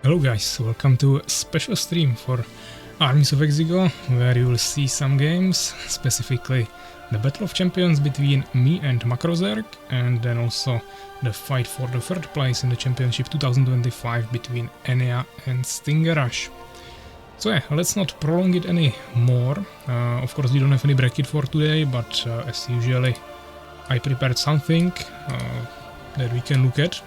Hello guys, welcome to a special stream for Armies of Exigo, where you will see some games, specifically the Battle of Champions between me and MaCrOzerg, and then also the fight for the third place in the Championship 2025 between Ania and StingerRush. So yeah, let's not prolong it any more. Of course we don't have any bracket for today, but as usually I prepared something that we can look at.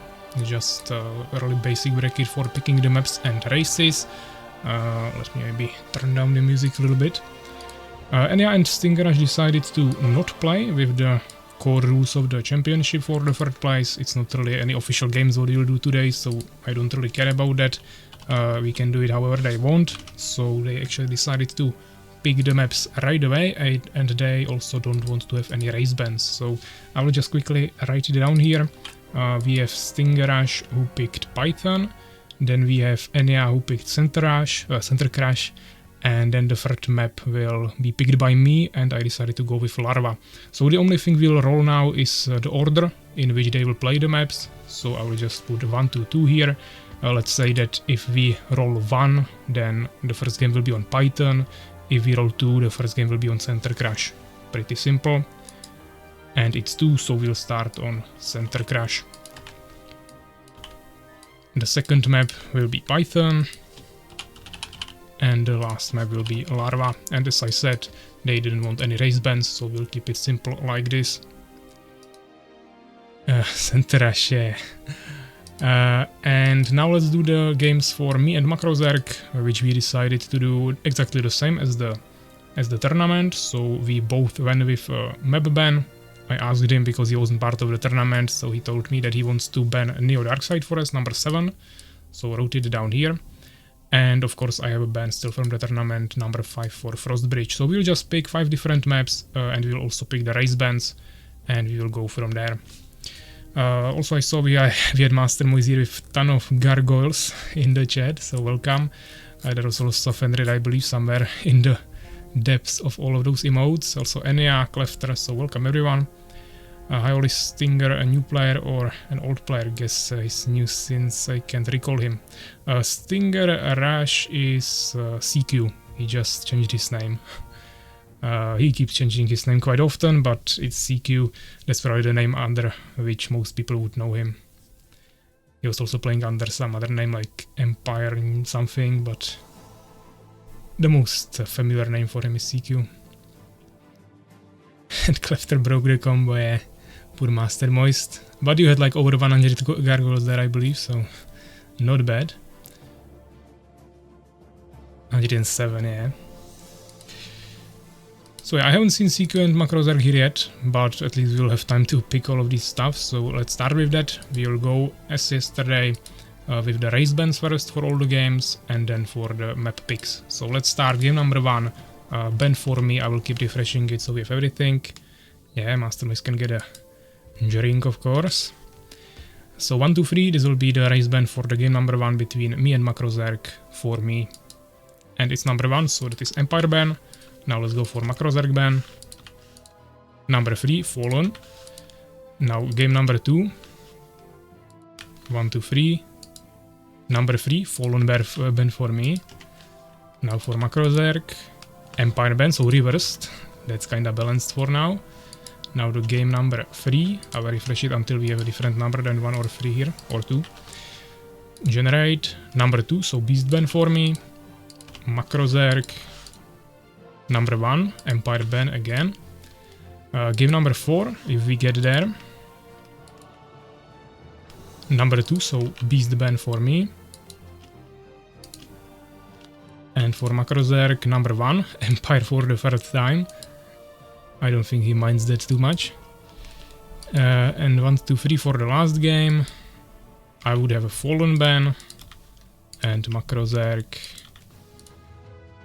Just a really basic bracket for picking the maps and races. Let me maybe turn down the music a little bit. Ania and StingerRush decided to not play with the core rules of the championship for the third place. It's not really any official games what we'll do today, so I don't really care about that. We can do it however they want. So they actually decided to pick the maps right away, and they also don't want to have any race bans. So I will just quickly write it down here. We have StingerRush who picked Python, then we have Ania who picked Center Crash, and then the third map will be picked by me, and I decided to go with Larva. So the only thing we'll roll now is the order in which they will play the maps. So I will just put 1, 2, 2 here. Let's say that if we roll 1, then the first game will be on Python. If we roll 2, the first game will be on Center Crash. Pretty simple. And it's 2, so we'll start on Center Crash. The second map will be Python, and the last map will be Larva. And as I said, they didn't want any race bans, so we'll keep it simple like this. Center Rush, yeah. And now let's do the games for me and MaCrOzerg, which we decided to do exactly the same as the tournament. So we both went with map ban. I asked him because he wasn't part of the tournament, so he told me that he wants to ban Neo Darkside for us, number 7. So I wrote it down here. And of course I have a ban still from the tournament, number 5 for Frostbridge. So we'll just pick 5 different maps, and we'll also pick the race bans, and we will go from there. Also I saw we had Master Moise here with a ton of gargoyles in the chat, so welcome. There was also Fenrir, I believe, somewhere in the depths of all of those emotes. Also Ania, Clefter, so welcome everyone. Hi Oli Stinger, a new player or an old player? Guess he's new since I can't recall him. StingerRush is CQ, he just changed his name. He keeps changing his name quite often, but it's CQ, that's probably the name under which most people would know him. He was also playing under some other name like Empire something, but the most familiar name for him is CQ. And Clefter broke the combo, yeah. Poor Master Moist. But you had like over 100 gargoyles there, I believe, so not bad. 107, yeah. So yeah, I haven't seen CQ and MaCrOzerg here yet, but at least we'll have time to pick all of this stuff, so let's start with that. We'll go as yesterday with the race bans first for all the games, and then for the map picks. So let's start game number 1. Ban for me, I will keep refreshing it so we have everything. Yeah, Master Moise can get a drink, of course. So 1, 2, 3, this will be the race ban for the game number 1 between me and MaCrOzerg for me. And it's number 1, so that is Empire ban. Now let's go for MaCrOzerg ban. Number 3, Fallen. Now game number 2. 1, 2, 3. Number 3, Fallen ban for me. Now for MaCrOzerg. Empire ban, so reversed. That's kinda balanced for now. Now the game number 3. I will refresh it until we have a different number than 1 or 3 here, or 2. Generate. Number 2, so Beast ban for me. MaCrOzerg. Number 1, Empire ban again. Game number 4, if we get there. Number 2, so Beast ban for me. And for MaCrOzerg, number 1, Empire for the third time. I don't think he minds that too much. And 1, 2, 3 for the last game. I would have a Fallen ban. And MaCrOzerg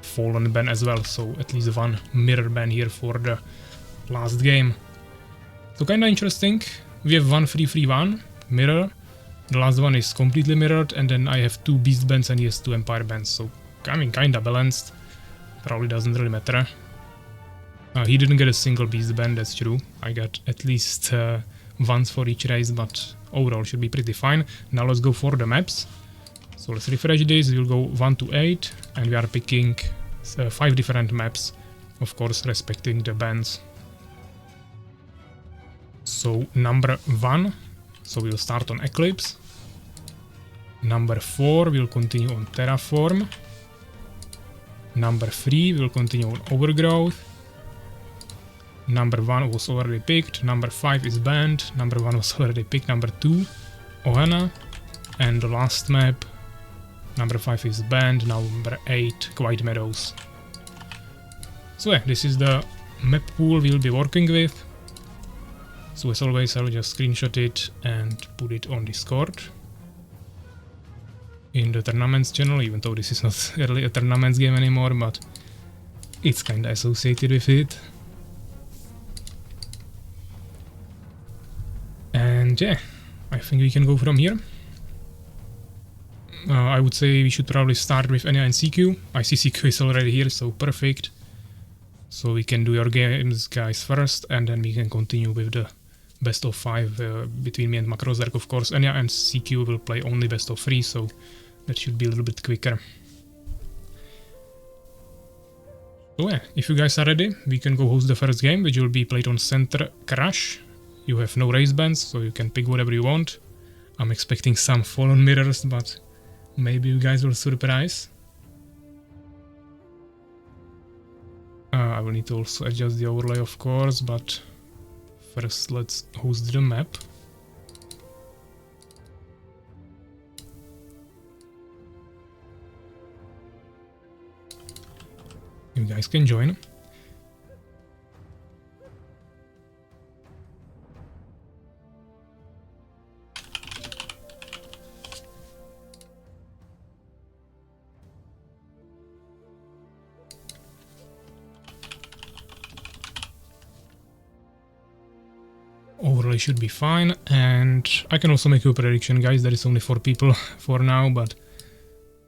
Fallen ban as well, so at least 1 mirror ban here for the last game. So kinda interesting. We have 1 free 1 mirror. The last one is completely mirrored, and then I have 2 beast bans and he has 2 empire bans, so I mean kinda balanced. Probably doesn't really matter. He didn't get a single beast ban, that's true. I got at least once for each race, but overall should be pretty fine. Now let's go for the maps. So let's refresh this, we'll go 1 to 8 and we are picking 5 different maps, of course respecting the bands. So number 1, so we'll start on Eclipse. Number 4 will continue on Terraform. Number 3 will continue on Overgrowth. Number 1 was already picked. Number 5 is banned. Number 1 was already picked. Number 2, Ohana. And the last map, number 5 is banned. Number 8, Quiet Meadows. So yeah, this is the map pool we'll be working with. So as always, I'll just screenshot it and put it on Discord. In the tournaments channel, even though this is not really a tournaments game anymore, but it's kinda associated with it. And yeah, I think we can go from here. I would say we should probably start with Ania and CQ. I see CQ is already here, so perfect. So we can do your games guys first, and then we can continue with the best of 5 between me and MaCrOzerg, of course. Ania and CQ will play only best of 3, so that should be a little bit quicker. So yeah, if you guys are ready, we can go host the first game, which will be played on StingerRush. You have no race bands, so you can pick whatever you want. I'm expecting some fallen mirrors, but maybe you guys will surprise. I will need to also adjust the overlay, of course, but first let's host the map. You guys can join. Overlay should be fine, and I can also make you a prediction, guys. There is only 4 people for now, but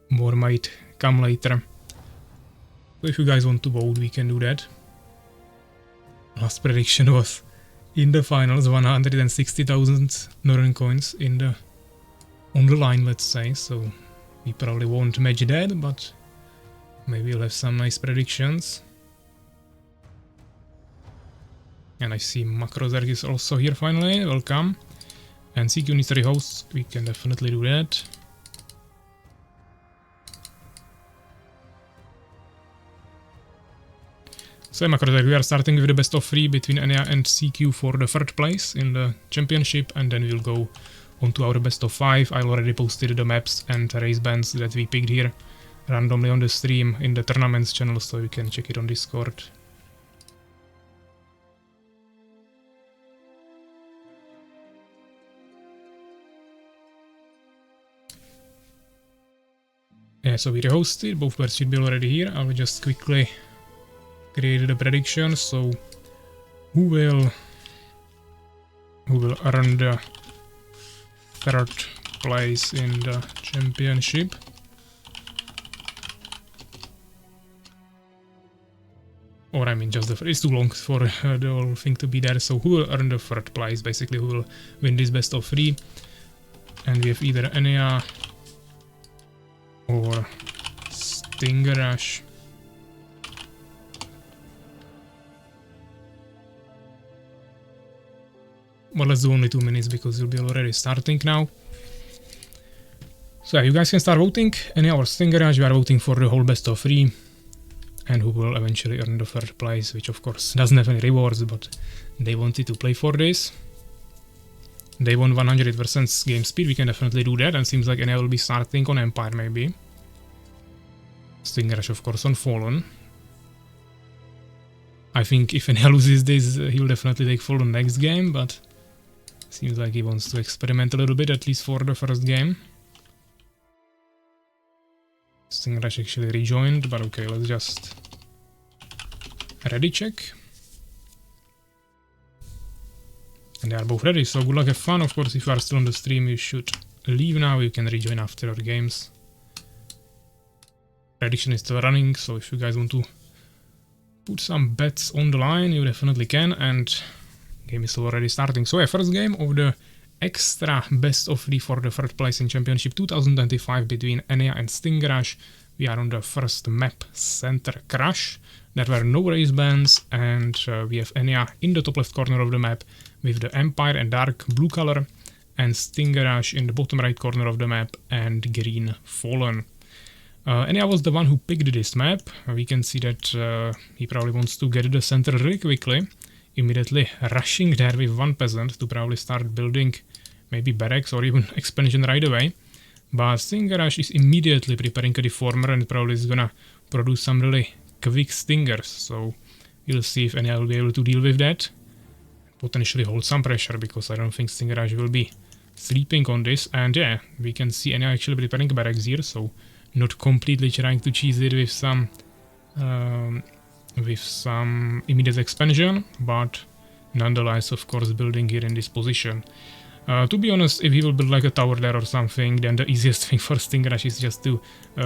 more might come later. So if you guys want to vote, we can do that. Last prediction was in the finals, 160,000 Northern coins on the line, let's say. So we probably won't match that, but maybe we'll have some nice predictions. And I see MaCrOzerg is also here finally, welcome. And CQ needs 3 hosts, we can definitely do that. So MaCrOzerg, we are starting with the best of 3 between Ania and CQ for the 3rd place in the championship, and then we'll go on to our best of 5. I already posted the maps and race bands that we picked here randomly on the stream in the tournaments channel, so you can check it on Discord. Yeah, so we rehosted, both pairs should be already here. I will just quickly create the prediction. So who will earn the 3rd place in the championship? Or I mean just it's too long for the whole thing to be there. So who will earn the 3rd place, basically who will win this best of 3? And we have either Ania or StingerRush. Well, let's do only 2 minutes because we'll be already starting now. So yeah, you guys can start voting. Ania or StingerRush, we are voting for the whole best of 3. And who will eventually earn the 3rd place, which of course doesn't have any rewards, but they wanted to play for this. They want 100% game speed, we can definitely do that, and seems like Ania will be starting on Empire maybe. StingerRush of course on Fallen. I think if Ania loses this, he'll definitely take Fallen next game, but seems like he wants to experiment a little bit, at least for the 1st game. StingerRush actually rejoined, but okay, let's just ready check. And they are both ready, so good luck, have fun. Of course, if you are still on the stream, you should leave now. You can rejoin after our games. Prediction is still running, so if you guys want to put some bets on the line, you definitely can. And game is already starting. So yeah, 1st game of the extra best of 3 for the third place in Championship 2025 between Ania and StingerRush. We are on the first map, Center Crash. There were no race bans, and we have Ania in the top left corner of the map with the Empire and dark blue color, and StingerRush in the bottom right corner of the map and green Fallen. Ania was the one who picked this map. We can see that he probably wants to get the center really quickly, immediately rushing there with one peasant to probably start building maybe barracks or even expansion right away. But StingerRush is immediately preparing a deformer and probably is gonna produce some really quick stingers, so we'll see if Ania will be able to deal with that. Potentially hold some pressure, because I don't think StingerRush will be sleeping on this. And yeah, we can see Ania actually preparing barracks here, so not completely trying to cheese it with some immediate expansion, but nonetheless, of course, building here in this position. To be honest, if he will build like a tower there or something, then the easiest thing for StingerRush is just to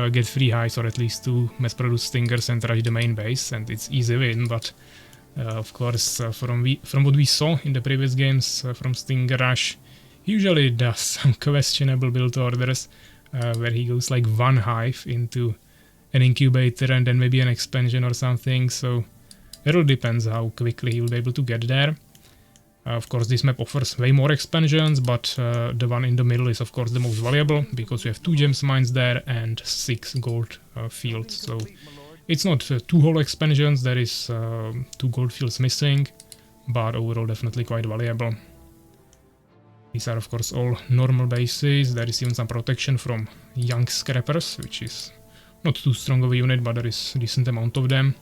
get 3 highs, or at least to mass-produce stingers and rush the main base, and it's easy win. But of course, from what we saw in the previous games from StingerRush, he usually does some questionable build orders, where he goes like 1 hive into an incubator and then maybe an expansion or something, so it all depends how quickly he will be able to get there. Of course, this map offers way more expansions, but the one in the middle is of course the most valuable, because we have 2 gems mines there and 6 gold fields. So it's not 2 whole expansions, there is 2 gold fields missing, but overall definitely quite valuable. These are of course all normal bases. There is even some protection from young scrappers, which is not too strong of a unit, but there is a decent amount of them.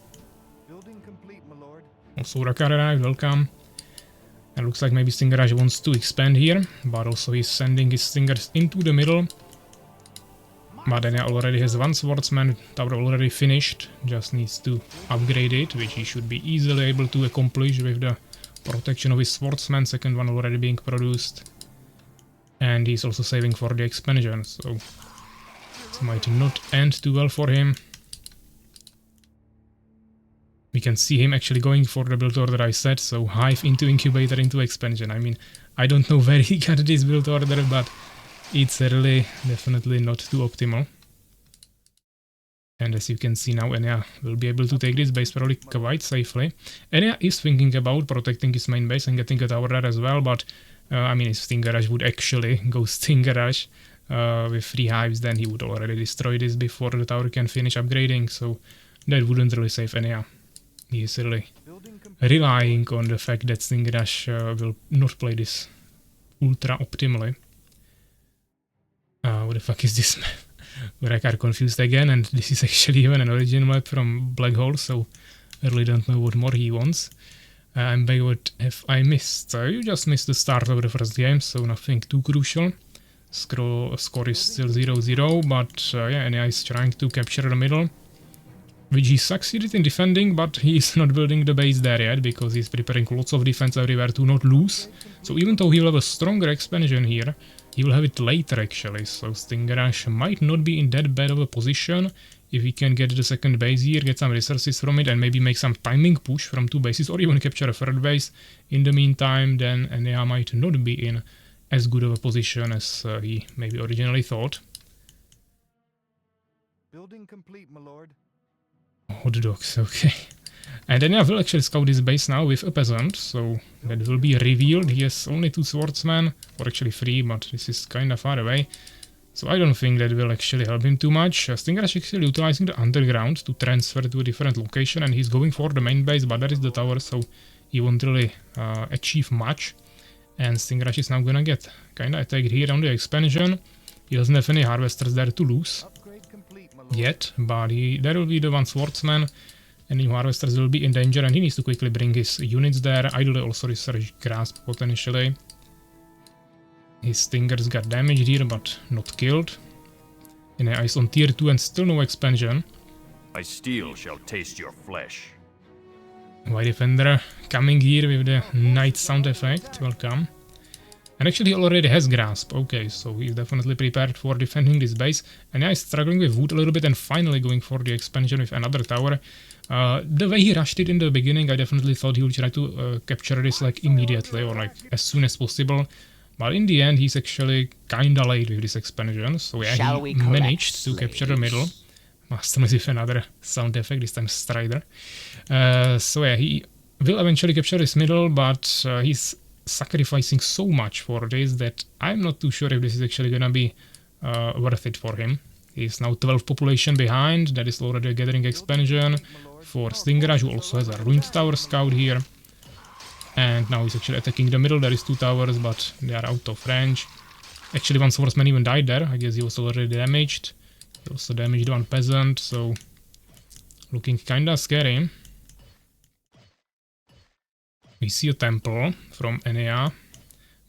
Also Rakar arrived, welcome. It looks like maybe StingerRush wants to expand here, but also he's sending his stingers into the middle. But then already has 1 swordsman tower already finished, just needs to upgrade it, which he should be easily able to accomplish with the protection of his swordsman, second one already being produced. And he's also saving for the expansion, so it might not end too well for him. We can see him actually going for the build order I said, so hive into incubator into expansion. I mean, I don't know where he got this build order, but it's really definitely not too optimal. And as you can see now, Ania will be able to take this base probably quite safely. Ania is thinking about protecting his main base and getting a tower there as well, but I mean, if StingerRush would actually go StingerRush with 3 hives, then he would already destroy this before the tower can finish upgrading, so that wouldn't really save Ania. He is really relying on the fact that StingerRush will not play this ultra optimally. What the fuck is this map? I got confused again, and this is actually even an origin map from Black Hole, so I really don't know what more he wants. And by what have I missed? You just missed the start of the first game, so nothing too crucial. Score is still 0-0, but yeah, Ania is trying to capture the middle, which he succeeded in defending, but he is not building the base there yet, because he's preparing lots of defense everywhere to not lose. So even though he will have a stronger expansion here, he will have it later actually, so StingerRush might not be in that bad of a position if he can get the second base here, get some resources from it, and maybe make some timing push from 2 bases, or even capture a third base in the meantime. Then Ania might not be in as good of a position as he maybe originally thought. Building complete, my lord. Hot dogs, okay. And Ania will actually scout this base now with a peasant, so that will be revealed. He has only 2 swordsmen, or actually 3, but this is kinda far away. So I don't think that will actually help him too much. StingerRush is actually utilizing the underground to transfer to a different location, and he's going for the main base, but there is the tower, so he won't really achieve much. And StingerRush is now gonna get kinda attacked here on the expansion. He doesn't have any harvesters there to lose yet, but there will be the 1 swordsman, and new harvesters will be in danger, and he needs to quickly bring his units there. Ideally also research grasp potentially. His stingers got damaged here, but not killed. Ania is on tier 2 and still no expansion. My steel shall taste your flesh. White Defender coming here with the night sound effect, welcome. And actually he already has grasp, okay, so he's definitely prepared for defending this base. And Ania is struggling with wood a little bit and finally going for the expansion with another tower. The way he rushed it in the beginning, I definitely thought he would try to capture this like immediately or like as soon as possible. But in the end, he's actually kinda late with this expansion, so yeah, Shall he we collect managed to capture the middle. Master with another sound effect, this time Strider. So yeah, he will eventually capture this middle, but he's sacrificing so much for this that I'm not too sure if this is actually gonna be worth it for him. He's now 12 population behind, that is already a gathering expansion for StingerRush, who also has a ruined tower scout here. And now he's actually attacking the middle. There is 2 towers, but they are out of range. Actually, one swordsman even died there. I guess he was already damaged. He also damaged one peasant, so looking kinda scary. We see a temple from Ania,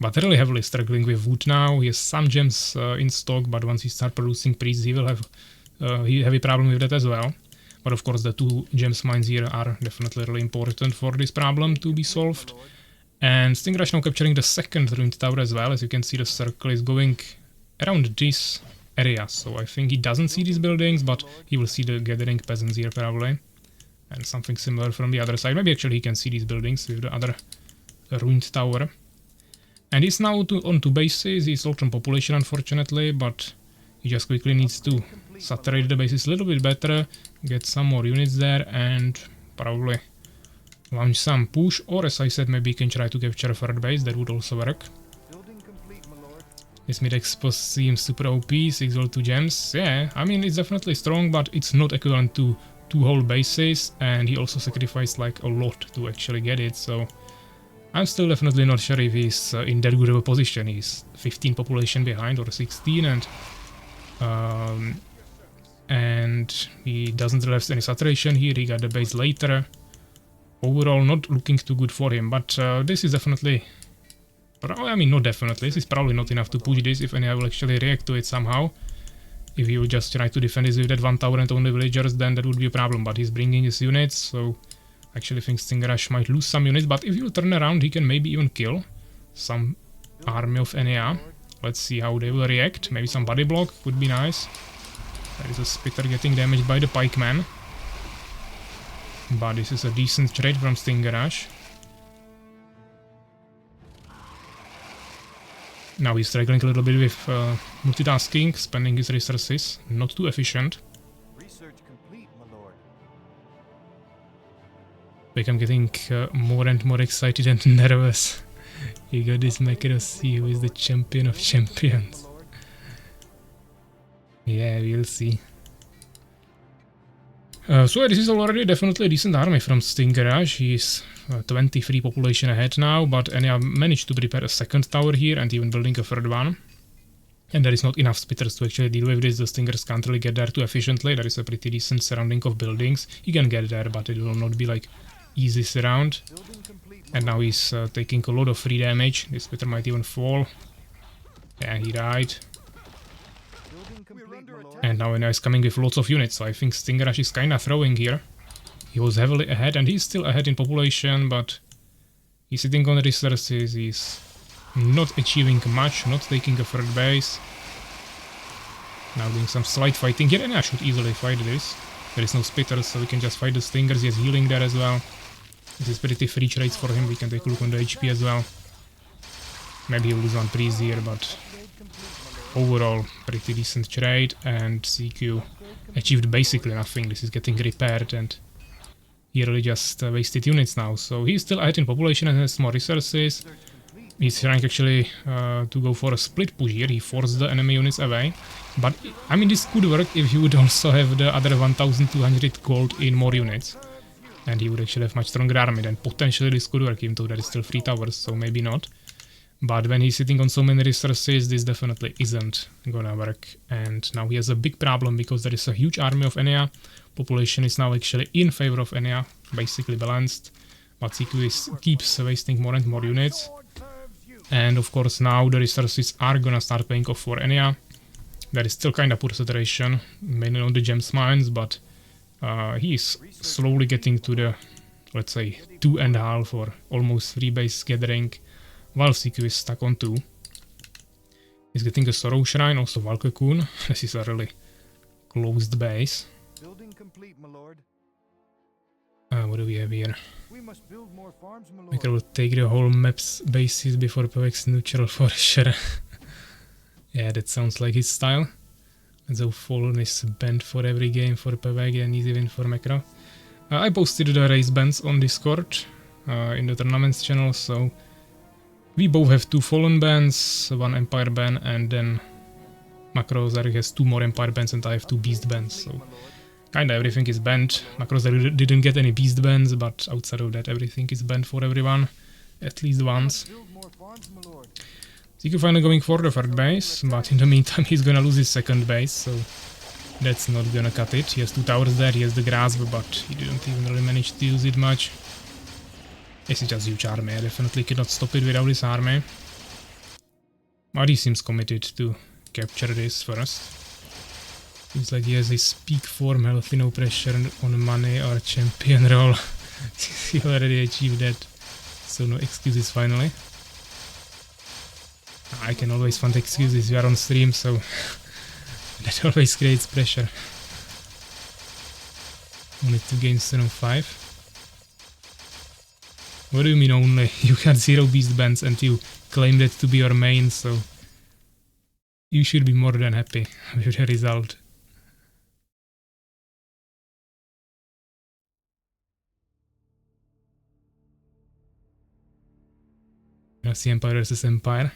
but really heavily struggling with wood now. He has some gems in stock, but once he starts producing priests, he will have a heavy problem with that as well. But of course the 2 gems mines here are definitely really important for this problem to be solved. And StingerRush now capturing the second ruined tower as well. As you can see, the circle is going around this area. So I think he doesn't see these buildings, but he will see the gathering peasants here probably. And something similar from the other side. Maybe actually he can see these buildings with the other ruined tower. And he's now on 2 bases. He's low on population unfortunately, but he just quickly needs to saturate the bases a little bit better, get some more units there, and probably launch some push, or as I said, maybe he can try to capture a third base, that would also work. This mid-expo seems super OP, 6 gold 2 gems, yeah, I mean it's definitely strong, but it's not equivalent to 2 whole bases, and he also sacrificed like a lot to actually get it, so I'm still definitely not sure if he's in that good of a position. He's 15 population behind, or 16, and he doesn't really have any saturation here. He got the base later. Overall, not looking too good for him, but this is definitely, I mean not definitely, this is probably not enough to push this if Ania will actually react to it somehow. If he would just try to defend this with that 1 tower and only villagers, then that would be a problem, but he's bringing his units, so I actually think StingerRush might lose some units, but if you turn around, he can maybe even kill some army of Ania. Let's see how they will react. Maybe some body block would be nice. There is a spitter getting damaged by the pikeman. But this is a decent trade from StingerRush. Now he's struggling a little bit with multitasking, spending his resources. Not too efficient. Research complete, my lord. Like I'm getting more and more excited and nervous. You got this MaCrOzerg, who is the champion of champions. Yeah, we'll see. So this is already definitely a decent army from StingerRush. He's 23 population ahead now, but Ania managed to prepare a second tower here and even building a third one. And there is not enough spitters to actually deal with this. The Stingers can't really get there too efficiently. There is a pretty decent surrounding of buildings. He can get there, but it will not be like easy surround. And now he's taking a lot of free damage. This spitter might even fall. Yeah, he died. And now Ania is coming with lots of units, so I think StingerRush is kinda throwing here. He was heavily ahead, and he's still ahead in population, but he's sitting on resources, he's not achieving much, not taking a third base. Now doing some slight fighting here, and I should easily fight this. There is no spitters, so we can just fight the Stingers. He has healing there as well. This is pretty free trades for him, we can take a look on the HP as well. Maybe he'll lose one priest here, but overall, pretty decent trade, and CQ achieved basically nothing. This is getting repaired, and he really just wasted units now. So he's still ahead in population and has more resources. He's trying actually to go for a split push here. He forced the enemy units away. But, I mean, this could work if he would also have the other 1200 gold in more units. And he would actually have much stronger army. Then potentially this could work, even though there is still 3 towers, so maybe not. But when he's sitting on so many resources, this definitely isn't gonna work. And now he has a big problem because there is a huge army of Ania. Population is now actually in favor of Ania, basically balanced. But CQ keeps wasting more and more units. And of course now the resources are gonna start paying off for Ania. There is still kinda poor saturation, mainly on the gems mines, but he's slowly getting to the, let's say, 2.5 or almost 3 base gathering. While CQ is stuck on 2. He's getting a Sorrow Shrine, also Valkekun. This is a really closed base. Building complete, my lord. What do we have here? We must build more farms, my lord. MaCro will take the whole map's bases before PAVVAC's neutral for sure. Yeah, that sounds like his style. So Fallen is banned for every game for PAVVAC and easy win for MaCro. I posted the race bans on Discord in the tournaments channel, so we both have 2 Fallen bans, 1 Empire ban, and then MaCrOzerg has 2 more Empire bans and I have 2 Beast bans, so kinda everything is banned. MaCrOzerg didn't get any Beast bans, but outside of that everything is banned for everyone, at least once. Build more farms, my lord. Zico finally going for the 3rd base, but in the meantime he's gonna lose his 2nd base, so that's not gonna cut it. He has 2 towers there, he has the grasp, but he didn't even really manage to use it much. This is just huge army, I definitely cannot stop it without this army. But he seems committed to capture this first. Seems like he has his peak form, healthy, no pressure on money or champion role. He already achieved that, so no excuses finally. I can always find excuses, we are on stream, so that always creates pressure. Only 2 games in 5. What do you mean only? You got 0 beast bans and you claim that to be your main, so you should be more than happy with the result. Now see Empire versus Empire.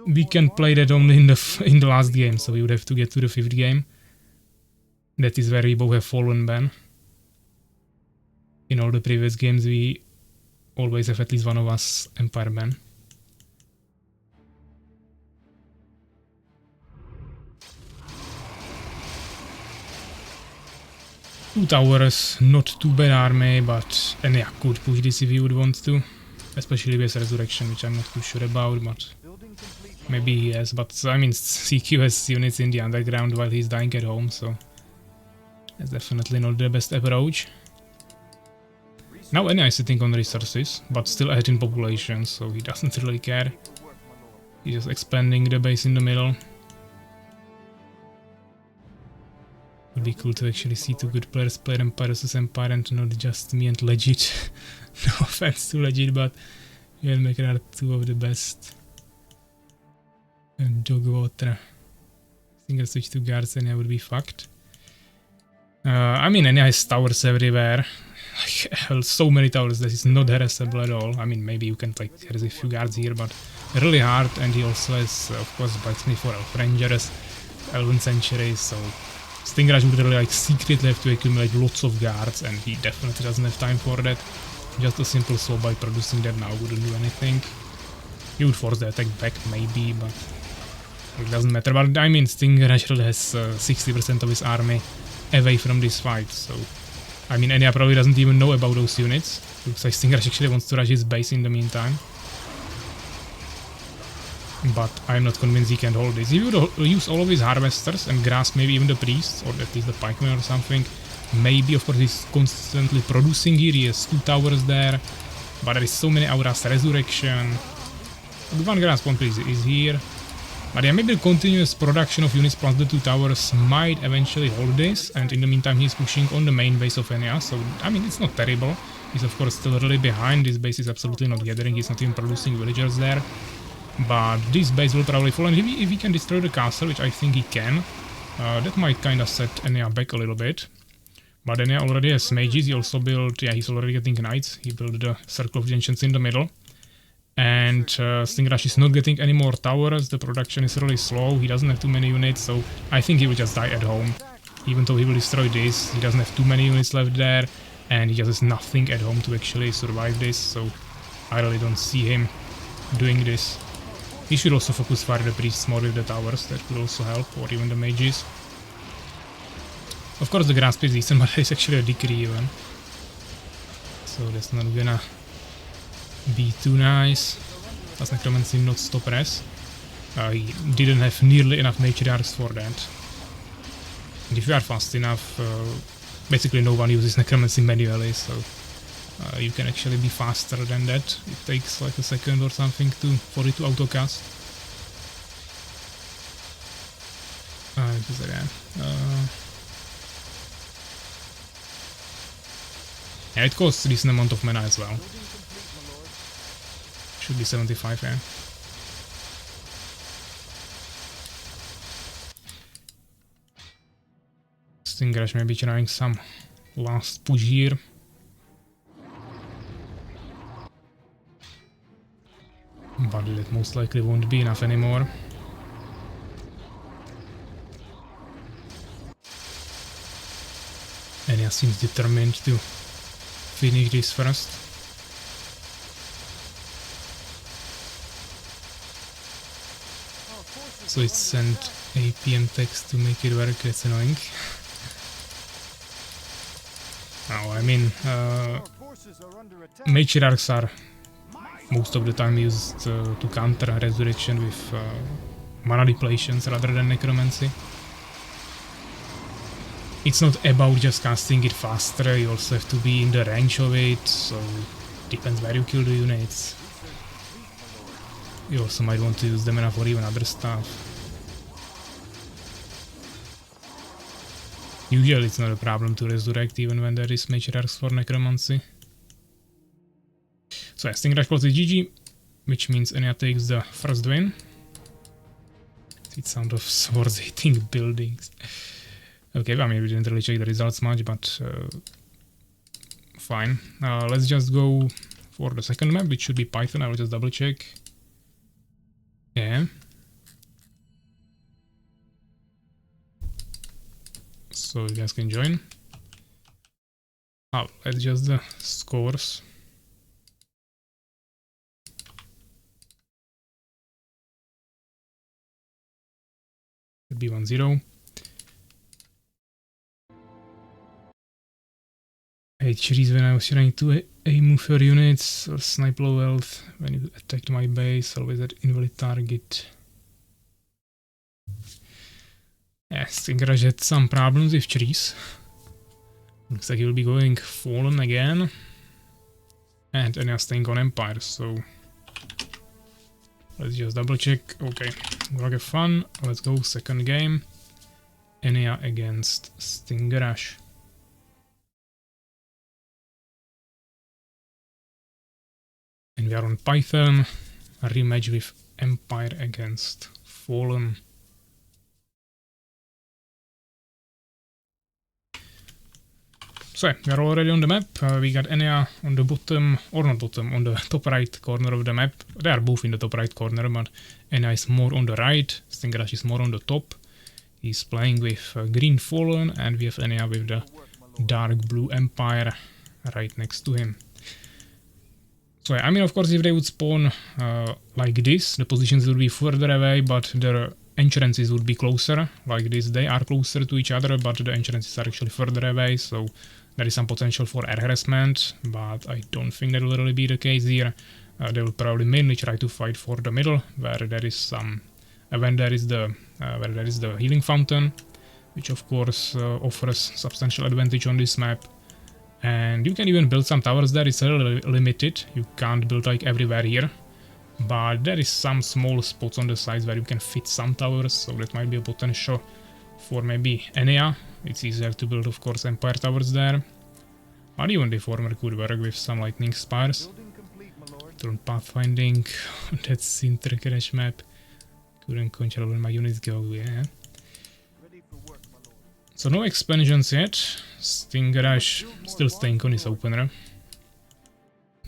We can play that only in the last game, so we would have to get to the 5th game. That is where we both have Fallen ban. In all the previous games we always have at least one of us Empire ban. Two towers, not too bad army, but Ania could push this if he would want to. Especially with Resurrection, which I'm not too sure about, but maybe he has. But I mean, CQ has units in the underground while he's dying at home, so that's definitely not the best approach. Now Ania is sitting on resources, but still ahead in population, so he doesn't really care. He's just expanding the base in the middle. Would be cool to actually see 2 good players play Empire vs Empire and not just me and Legit. No offense to Legit, but me and MaCro are 2 of the best. And Dogwater. Single switch to guards, Ania would be fucked. I mean, Ania has towers everywhere. So many towers that is not harassable at all. I mean, maybe you can like harass a few guards here, but really hard. And he also has, of course, Blacksmith for Elf Rangers, Elven Sanctuary, so StingerRush would really like secretly have to accumulate lots of guards, and he definitely doesn't have time for that. Just a simple swap by producing that now wouldn't do anything. He would force the attack back maybe, but it doesn't matter. But I mean, StingerRush really has 60% of his army away from this fight, so I mean, Ania probably doesn't even know about those units. Looks like StingerRush actually wants to rush his base in the meantime. But I'm not convinced he can hold this. He would use all of his harvesters and grasp maybe even the priests, or at least the pikemen or something. Maybe, of course, he's constantly producing here. He has 2 towers there, but there is so many auras. Resurrection. The 1 grasp one priest is here. But yeah, maybe the continuous production of units plus the 2 towers might eventually hold this, and in the meantime he's pushing on the main base of Ania, so I mean, it's not terrible. He's of course still really behind. This base is absolutely not gathering, he's not even producing villagers there. But this base will probably fall, and if he can destroy the castle, which I think he can, that might kinda set Ania back a little bit. But Ania already has mages, he also built, yeah, he's already getting knights, he built the Circle of the Ancients in the middle. And StingerRush is not getting any more towers, the production is really slow, he doesn't have too many units, so I think he will just die at home. Even though he will destroy this, he doesn't have too many units left there, and he just has nothing at home to actually survive this, so I really don't see him doing this. He should also focus fire the priests more with the towers, that could also help, or even the mages. Of course the grasp is decent, but it's actually a decree even. So that's not gonna be too nice. Does Necromancy not stop res? He didn't have nearly enough matriarchs for that. And if you are fast enough, basically no one uses Necromancy manually, so you can actually be faster than that. It takes like a second or something for it to autocast. Just again. Yeah, it costs a decent amount of mana as well. Should be 75, yeah. StingerRush may be trying some last push here. But it most likely won't be enough anymore. Ania seems determined to finish this first. So it sent APM text to make it work, it's annoying. Oh, I mean, MaCrOzergs are most of the time used to counter resurrection with mana depletions rather than necromancy. It's not about just casting it faster, you also have to be in the range of it, so it depends where you kill the units. You also might want to use the mana for even other stuff. Usually it's not a problem to resurrect even when there is MaCrOzergs for necromancy. So yeah, StingerRush calls it GG, which means Ania takes the first win. It's sound of swords hitting buildings. Okay, well, I mean, we didn't really check the results much, but fine. Let's just go for the second map, which should be Python. I will just double check. Yeah. So you guys can join. Oh, let's just the scores. It'd be 1-0. 8 trees when I was trying to aim for units or snipe low health when you attacked my base, always at invalid target. Yeah, StingerRush had some problems with trees. Looks like he will be going Fallen again. And Ania staying on Empire, so let's just double check. Okay, gonna have fun. Let's go second game. Ania against StingerRush. And we are on Python, a rematch with Empire against Fallen. So yeah, we are already on the map. We got Ania on the bottom, or not bottom, on the top right corner of the map. They are both in the top right corner, but Ania is more on the right, StingerRush is more on the top. He's playing with green Fallen, and we have Ania with the dark blue Empire right next to him. So I mean, of course, if they would spawn like this, the positions would be further away, but their entrances would be closer, like this. They are closer to each other, but the entrances are actually further away, so there is some potential for air harassment, but I don't think that will really be the case here. They will probably mainly try to fight for the middle, where there is some, when there is the healing fountain, which of course offers substantial advantage on this map. And you can even build some towers there. It's a little limited, you can't build like everywhere here, but there is some small spots on the sides where you can fit some towers, so that might be a potential for maybe Ania. It's easier to build, of course, Empire towers there, but even the former could work with some lightning spires. Turn pathfinding on that StingerRush map. Couldn't control where my units go, yeah. So no expansions yet. StingerRush still staying on his opener.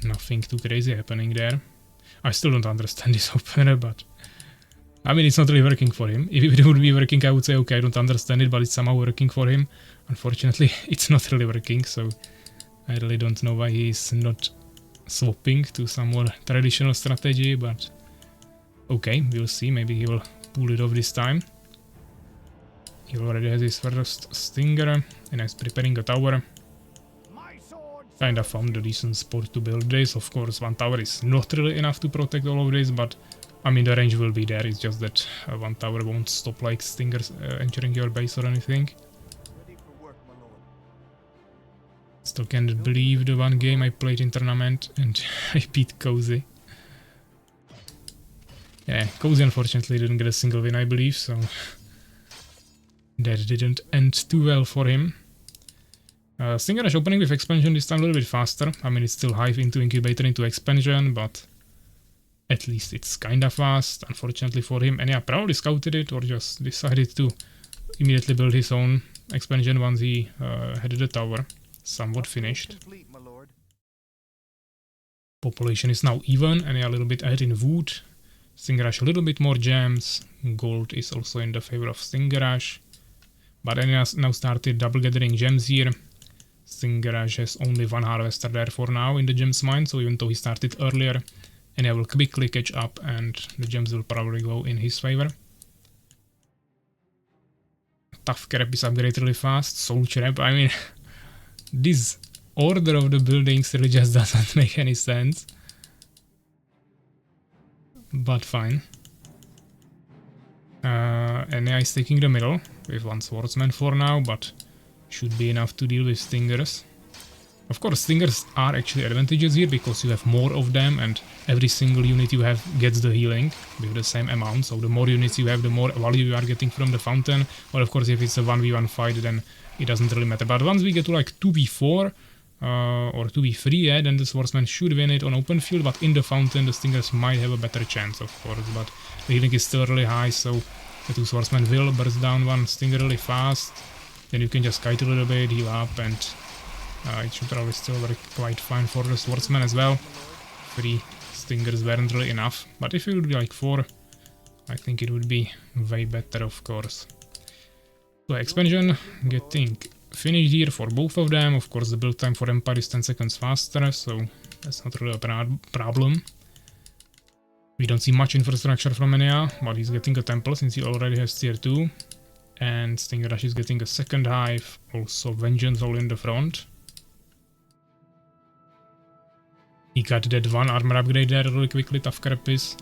Nothing too crazy happening there. I still don't understand this opener, but I mean, it's not really working for him. If it would be working, I would say, okay, I don't understand it, but it's somehow working for him. Unfortunately, it's not really working, so I really don't know why he's not swapping to some more traditional strategy, but okay, we'll see. Maybe he will pull it off this time. He already has his first Stinger, and he's preparing a tower. Kinda found a decent spot to build this. Of course, one tower is not really enough to protect all of this, but I mean, the range will be there. It's just that one tower won't stop like Stingers entering your base or anything. Still can't believe the one game I played in tournament and I beat Cozy. Yeah, Cozy unfortunately didn't get a single win, I believe, so that didn't end too well for him. StingerRush opening with expansion this time a little bit faster. I mean, it's still hive into incubator into expansion, but at least it's kinda fast, unfortunately for him. And yeah, probably scouted it or just decided to immediately build his own expansion once he had the tower somewhat finished. Complete, my lord. Population is now even, and yeah, a little bit ahead in wood. StingerRush a little bit more gems. Gold is also in the favor of StingerRush. But Ania now started double gathering gems here. StingerRush has only one harvester there for now in the gems mine, so even though he started earlier, Ania will quickly catch up and the gems will probably go in his favor. Tough Crab is upgraded really fast. Soul Trap, I mean, this order of the buildings really just doesn't make any sense. But fine. Ania is taking the middle with one swordsman for now, but should be enough to deal with stingers. Of course, stingers are actually advantageous here because you have more of them and every single unit you have gets the healing with the same amount. So the more units you have, the more value you are getting from the fountain. But of course, if it's a 1v1 fight, then it doesn't really matter. But once we get to like 2v4 or 2v3, yeah, then the swordsman should win it on open field. But in the fountain, the stingers might have a better chance, of course. But the healing is still really high, so the two swordsmen will burst down one stinger really fast. Then you can just kite a little bit, heal up, and it should probably still work quite fine for the swordsman as well. 3 stingers weren't really enough, but if it would be like 4, I think it would be way better, of course. So expansion getting finished here for both of them. Of course, the build time for Empire is 10 seconds faster, so that's not really a problem. We don't see much infrastructure from Ania, but he's getting a temple since he already has tier 2. And StingerRush is getting a second hive, also Vengeance all in the front. He got that one armor upgrade there really quickly, Tough Carapace.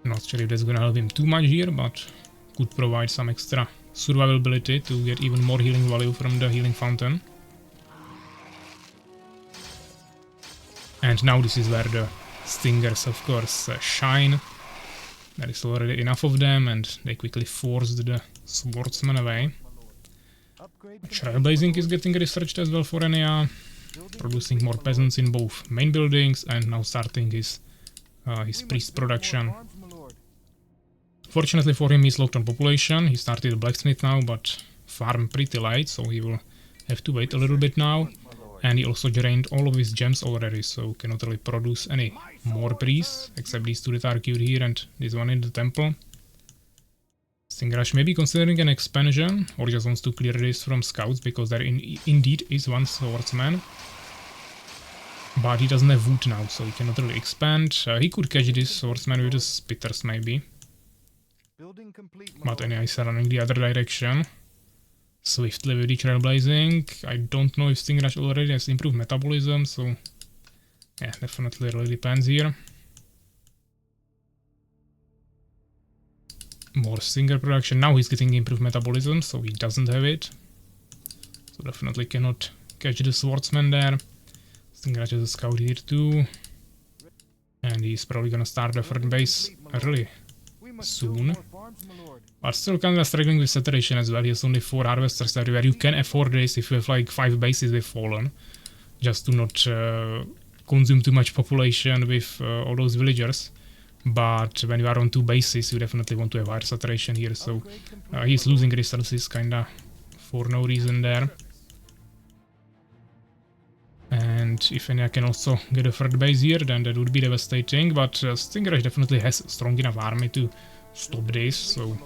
Not sure if that's gonna help him too much here, but could provide some extra survivability to get even more healing value from the healing fountain. And now this is where the stingers, of course, shine. There is already enough of them, and they quickly forced the swordsman away. Trailblazing is getting researched as well for Ania, producing more peasants in both main buildings, and now starting his priest production. Fortunately for him, he's locked on population. He started a blacksmith now, but farm pretty light, so he will have to wait a little bit now. And he also drained all of his gems already, so cannot really produce any more priests, except these two that are queued here and this one in the temple. StingerRush may be considering an expansion, or just wants to clear this from scouts, because there indeed is one swordsman. But he doesn't have wood now, so he cannot really expand. He could catch this swordsman with the spitters maybe. But Ania is running the other direction. Swiftly with the trailblazing. I don't know if StingerRush already has improved metabolism, so yeah, definitely really depends here. More stinger production. Now he's getting improved metabolism, so he doesn't have it. So definitely cannot catch the swordsman there. StingerRush has a scout here too. And he's probably gonna start the third base really soon. But still kinda struggling with saturation as well. He has only 4 harvesters everywhere. You can afford this if you have like 5 bases with Fallen, just to not consume too much population with all those villagers. But when you are on 2 bases, you definitely want to have higher saturation here. So he's losing resources kinda for no reason there. And if Ania can also get a third base here, then that would be devastating. But StingerRush definitely has a strong enough army to stop this, so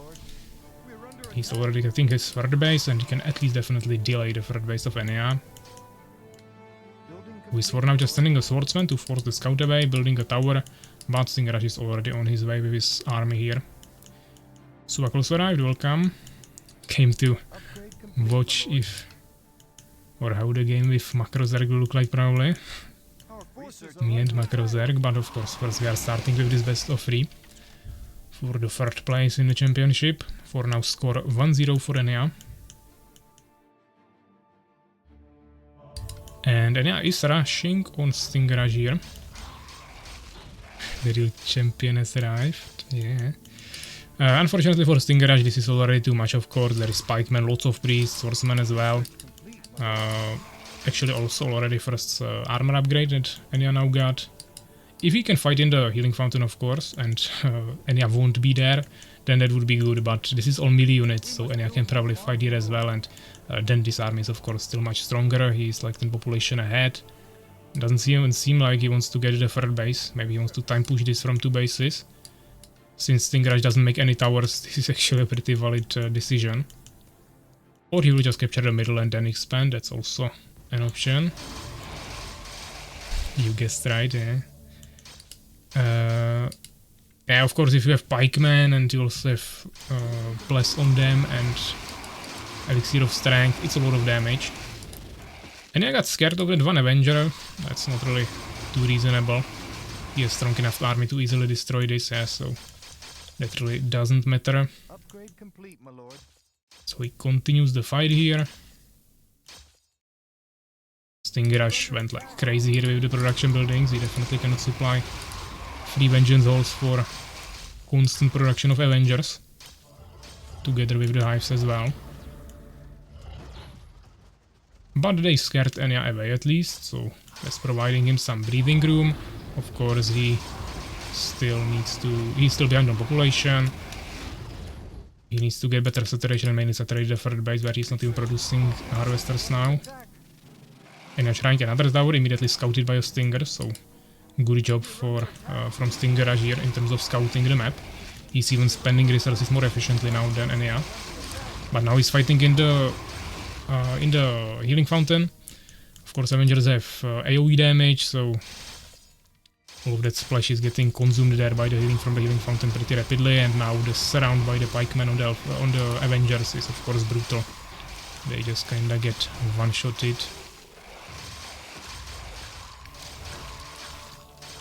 he's already getting his third base, and he can at least definitely delay the third base of Ania. Who is for now just sending a swordsman to force the scout away, building a tower, but StingerRush is already on his way with his army here. Suaklos arrived, welcome. Came to watch if or how the game with MaCrOzerg will look like probably. Me and MaCrOzerg, but of course first we are starting with this best of 3. For the third place in the championship. For now score 1-0 for Ania. And Ania is rushing on StingerRush here. The real champion has arrived, yeah. Unfortunately for StingerRush this is already too much, of course. There is pikemen, lots of priests, swordsmen as well. Actually also already first armor upgrade that Ania now got. If he can fight in the healing fountain, of course, and Ania won't be there, then that would be good, but this is all melee units, so Ania can probably fight here as well, and then this army is of course still much stronger. He's like 10 population ahead. Doesn't even seem like he wants to get the third base. Maybe he wants to time push this from 2 bases. Since StingerRush doesn't make any towers, this is actually a pretty valid decision. Or he will just capture the middle and then expand, that's also an option. You guessed right, yeah. Yeah, of course, if you have pikemen and you also have bless on them and elixir of strength, it's a lot of damage. And I got scared of that one Avenger. That's not really too reasonable. He has strong enough army to easily destroy this, yeah, so that really doesn't matter. Upgrade complete, my lord. So he continues the fight here. StingerRush went like crazy here with the production buildings. He definitely cannot supply 3 vengeance halls for constant production of Avengers, together with the hives as well. But they scared Ania away at least, so that's providing him some breathing room. Of course, he still needs to... he's still behind on population. He needs to get better saturation and mainly saturate the third base where he's not even producing harvesters now. Ania trying another tower, immediately scouted by a Stinger, so good job from StingerRush here in terms of scouting the map. He's even spending resources more efficiently now than Ania. But now he's fighting in the healing fountain. Of course, Avengers have AoE damage, so all of that splash is getting consumed there by the healing from the healing fountain pretty rapidly, and now the surround by the pikemen on the Avengers is of course brutal. They just kinda get one-shotted.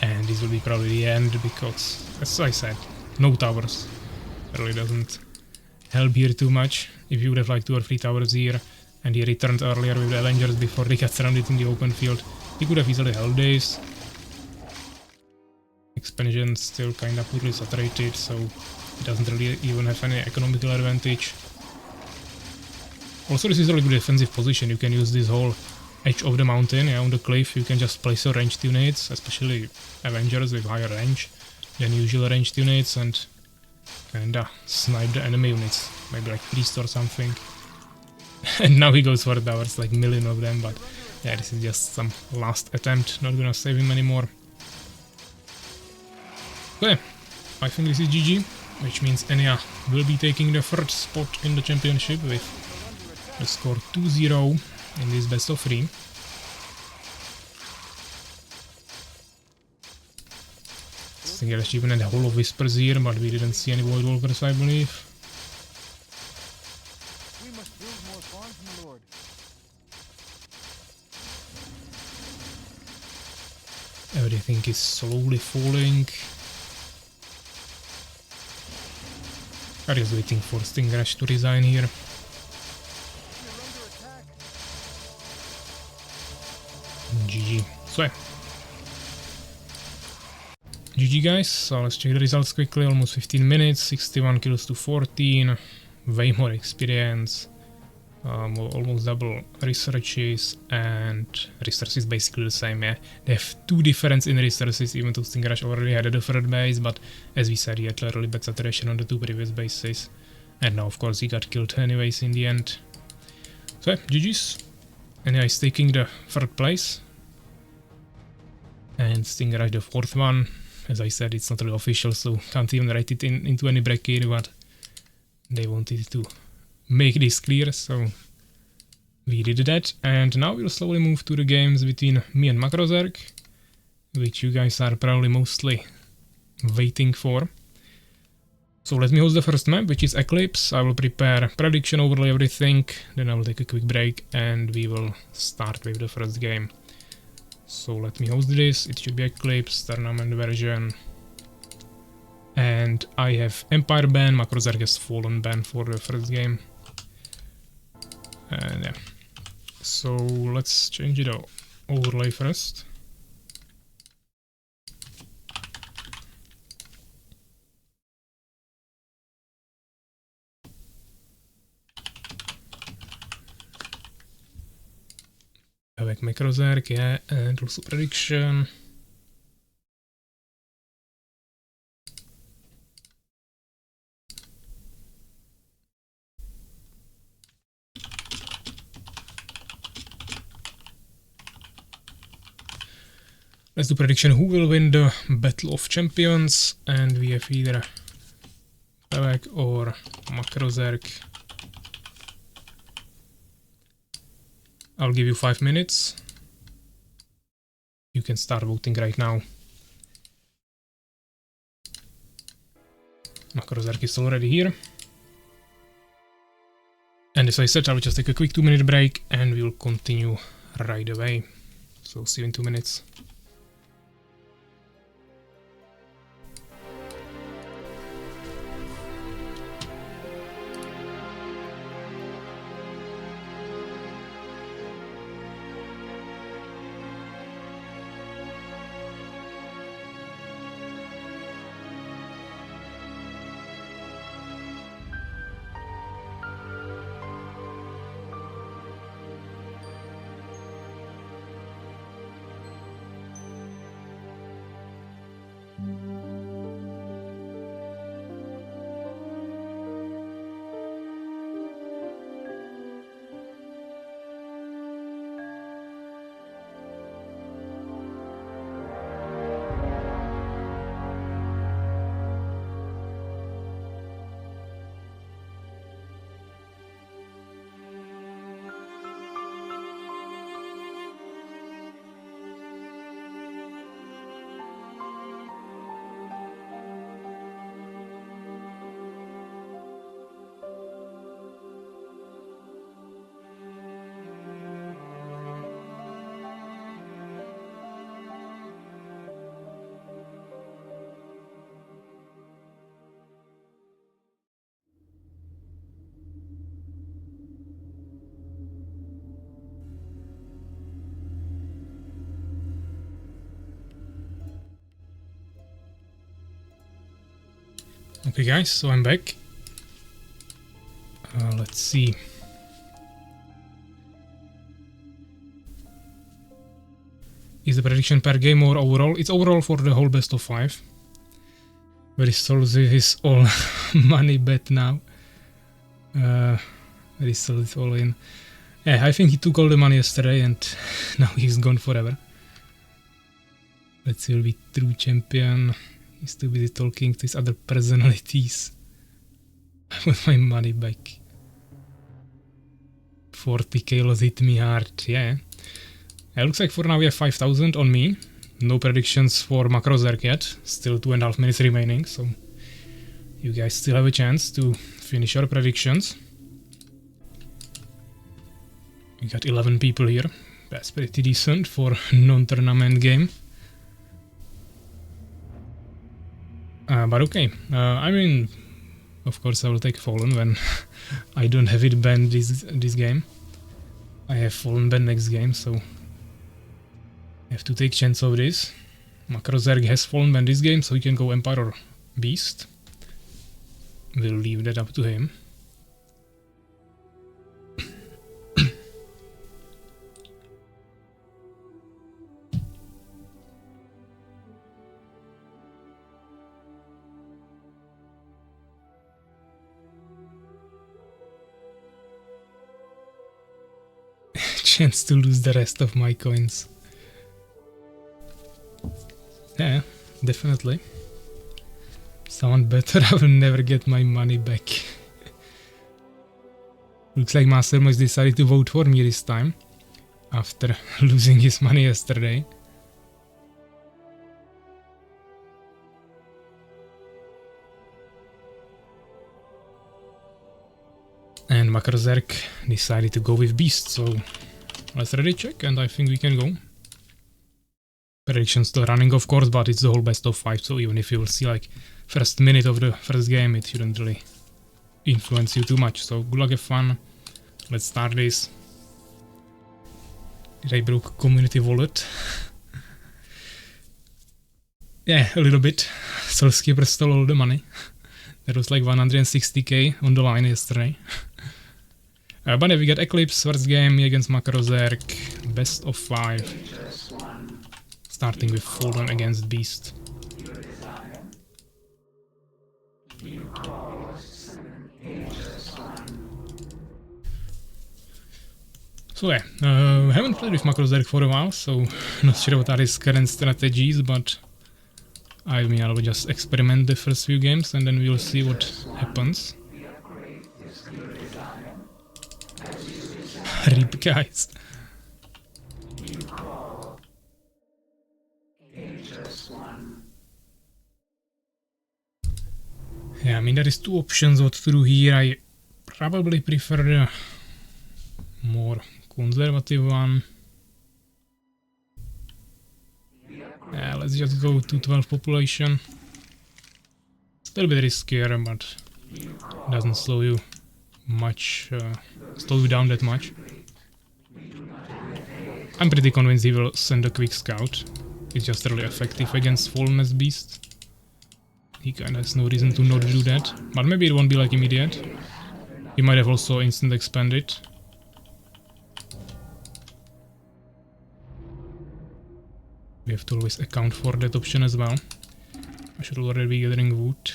And this will be probably the end, because, as I said, no towers. Really doesn't help here too much. If you would have like 2 or 3 towers here, and he returned earlier with the Avengers before they got surrounded in the open field, he could have easily held this. Expansion still kinda poorly saturated, so it doesn't really even have any economical advantage. Also, this is a really good defensive position. You can use this whole edge of the mountain, yeah, on the cliff. You can just place your ranged units, especially Avengers with higher range than usual ranged units, and kinda snipe the enemy units, maybe like priest or something. And now he goes for towers, like a million of them, but yeah, this is just some last attempt, not gonna save him anymore. Okay, I think this is GG, which means Ania will be taking the third spot in the championship with the score 2-0 in this best of 3. StingerRush even had a Hall of Whispers here, but we didn't see any Void Walkers, I believe. We must build more farms, my lord. Everything is slowly falling. I'm just waiting for StingerRush to resign here. GG. So yeah. GG guys, so let's check the results quickly. Almost 15 minutes, 61 kills to 14, way more experience, almost double researches, and research is basically the same, yeah. They have 2 difference in researches, even though StingerRush already had a different base, but as we said, he had really bad saturation on the 2 previous bases. And now of course he got killed anyways in the end. So yeah, GG's. Ania is taking the 3rd place. And StingerRush the 4th one. As I said, it's not really official, so can't even write it into any bracket, but they wanted to make this clear, so we did that. And now we'll slowly move to the games between me and MaCrOzerg, which you guys are probably mostly waiting for. So let me host the first map, which is Eclipse. I will prepare prediction, overlay everything, then I will take a quick break and we will start with the first game. So let me host this. It should be Eclipse, tournament version. And I have Empire ban, MaCrOzerg has Fallen ban for the first game. And yeah. So let's change it overlay first. PAVVAC MaCrOzerg, yeah, and also prediction. Let's do prediction who will win the Battle of Champions, and we have either PAVVAC or MaCrOzerg. I'll give you 5 minutes. You can start voting right now. MaCrOzerg is already here. And as I said, I'll just take a quick 2-minute break and we'll continue right away. So see you in 2 minutes. Okay guys, so I'm back. Let's see. Is the prediction per game or overall? It's overall for the whole best of 5. Very solid is all money bet now. Very solid all in. Yeah, I think he took all the money yesterday and now he's gone forever. Let's see, will be true champion. He's too busy talking to his other personalities. I want my money back. 40k loss hit me hard, yeah. It looks like for now we have 5,000 on me. No predictions for MaCrOzerg yet. Still 2.5 minutes remaining, so you guys still have a chance to finish your predictions. We got 11 people here. That's pretty decent for non-tournament game. But okay, I mean, of course I will take Fallen when I don't have it banned this game. I have Fallen banned next game, so I have to take chance of this. MaCrOzerg has Fallen banned this game, so he can go Empire or Beast. We'll leave that up to him. Chance to lose the rest of my coins. Yeah, definitely. Someone better, I will never get my money back. Looks like Mastermoist decided to vote for me this time, after losing his money yesterday. And MaCrOzerg decided to go with Beast, so let's ready check, and I think we can go. Prediction still running, of course, but it's the whole best of 5, so even if you will see like first minute of the first game, it shouldn't really influence you too much. So good luck, have fun. Let's start this. Did I broke community wallet? Yeah, a little bit. Soulskipper stole all the money. That was like 160k on the line yesterday. But yeah, we got Eclipse, first game against MaCrOzerg, best of 5. Starting with Fallen against Beast. So yeah, haven't played with MaCrOzerg for a while, so not sure what are his current strategies, but I mean I'll just experiment the first few games and then we'll see what happens. RIP guys. Yeah, I mean there is 2 options what to do here. I probably prefer the more conservative one. Yeah, let's just go to 12 population. Still a bit riskier, but doesn't slow you much, slow you down that much. I'm pretty convinced he will send a quick scout. It's just really effective against Fallen as Beast. He kinda has no reason to not do that, but maybe it won't be like immediate. He might have also instant expanded. We have to always account for that option as well. I should already be gathering wood.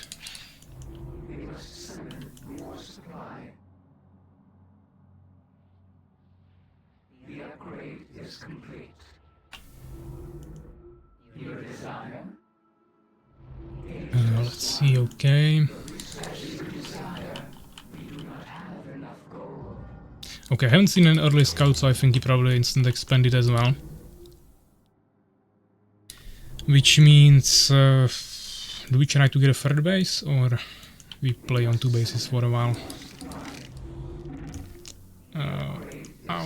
Let's see, okay. Okay, I haven't seen an early scout, so I think he probably instant expanded as well. Which means, do we try to get a third base, or we play on 2 bases for a while?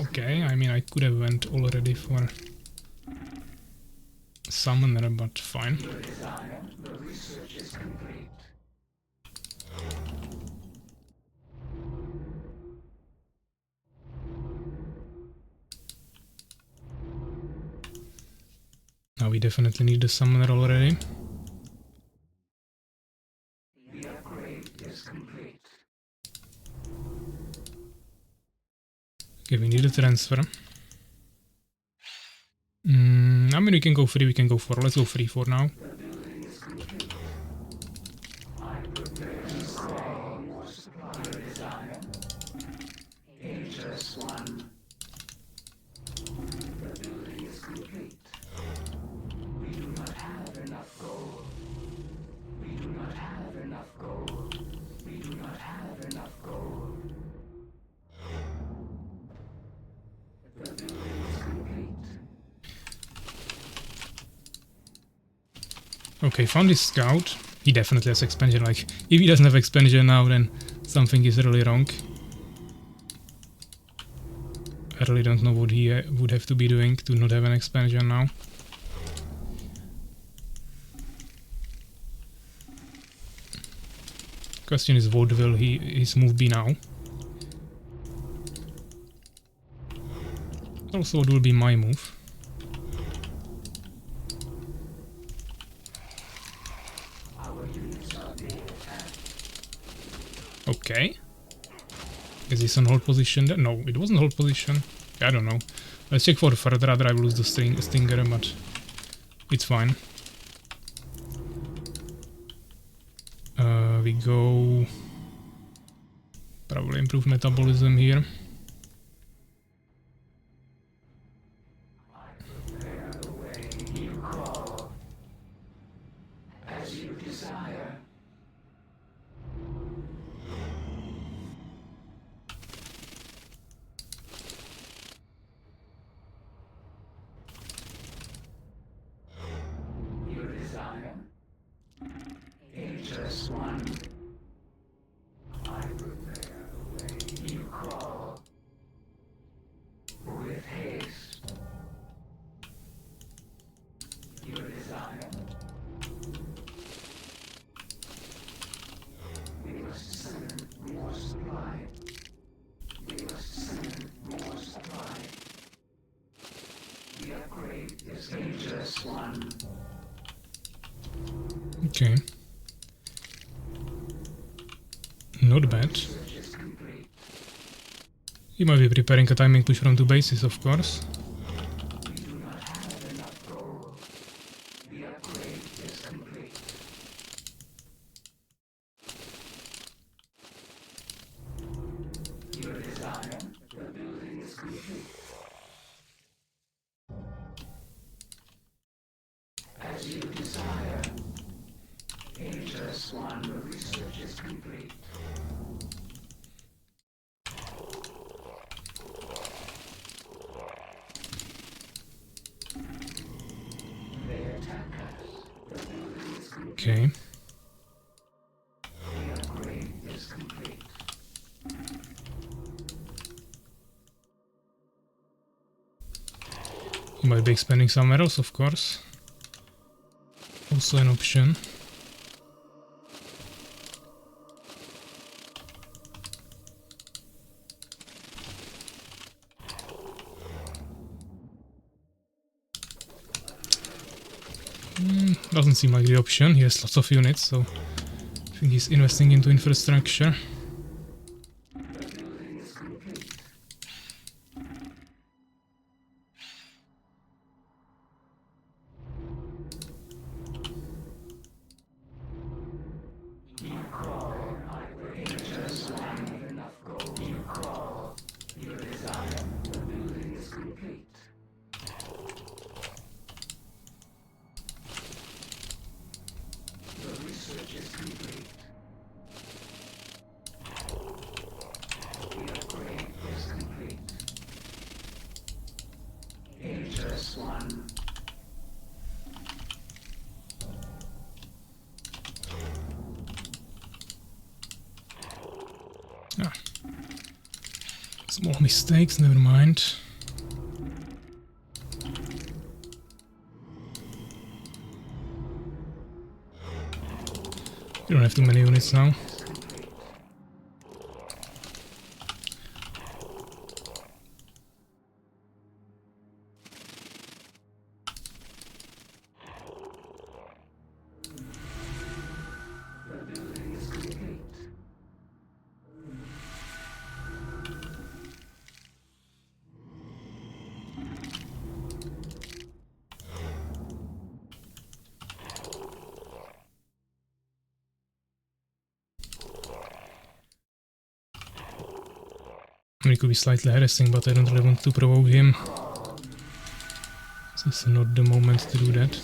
Okay, I mean I could have went already for Summoner, but fine. Now we definitely need the Summoner already. Okay, we need a transfer. I mean we can go 3, we can go 4. Let's go 3 for now. Okay, found his scout. He definitely has expansion. Like, if he doesn't have expansion now, then something is really wrong. I really don't know what he would have to be doing to not have an expansion now. Question is, what will his move be now? Also, what will be my move? Okay. Is this on hold position? No, it wasn't hold position. I don't know. Let's check for further. Rather I will lose the Stinger, but it's fine. We go... Probably improve metabolism here. Okay. Not bad. He might be preparing a timing push from 2 bases, of course. Okay. You might be expanding somewhere else, of course. Also an option. Doesn't seem like the option. He has lots of units, so I think he's investing into infrastructure. Ah. Small mistakes, never mind. You don't have too many units now. I mean, it could be slightly harassing, but I don't really want to provoke him. This is not the moment to do that.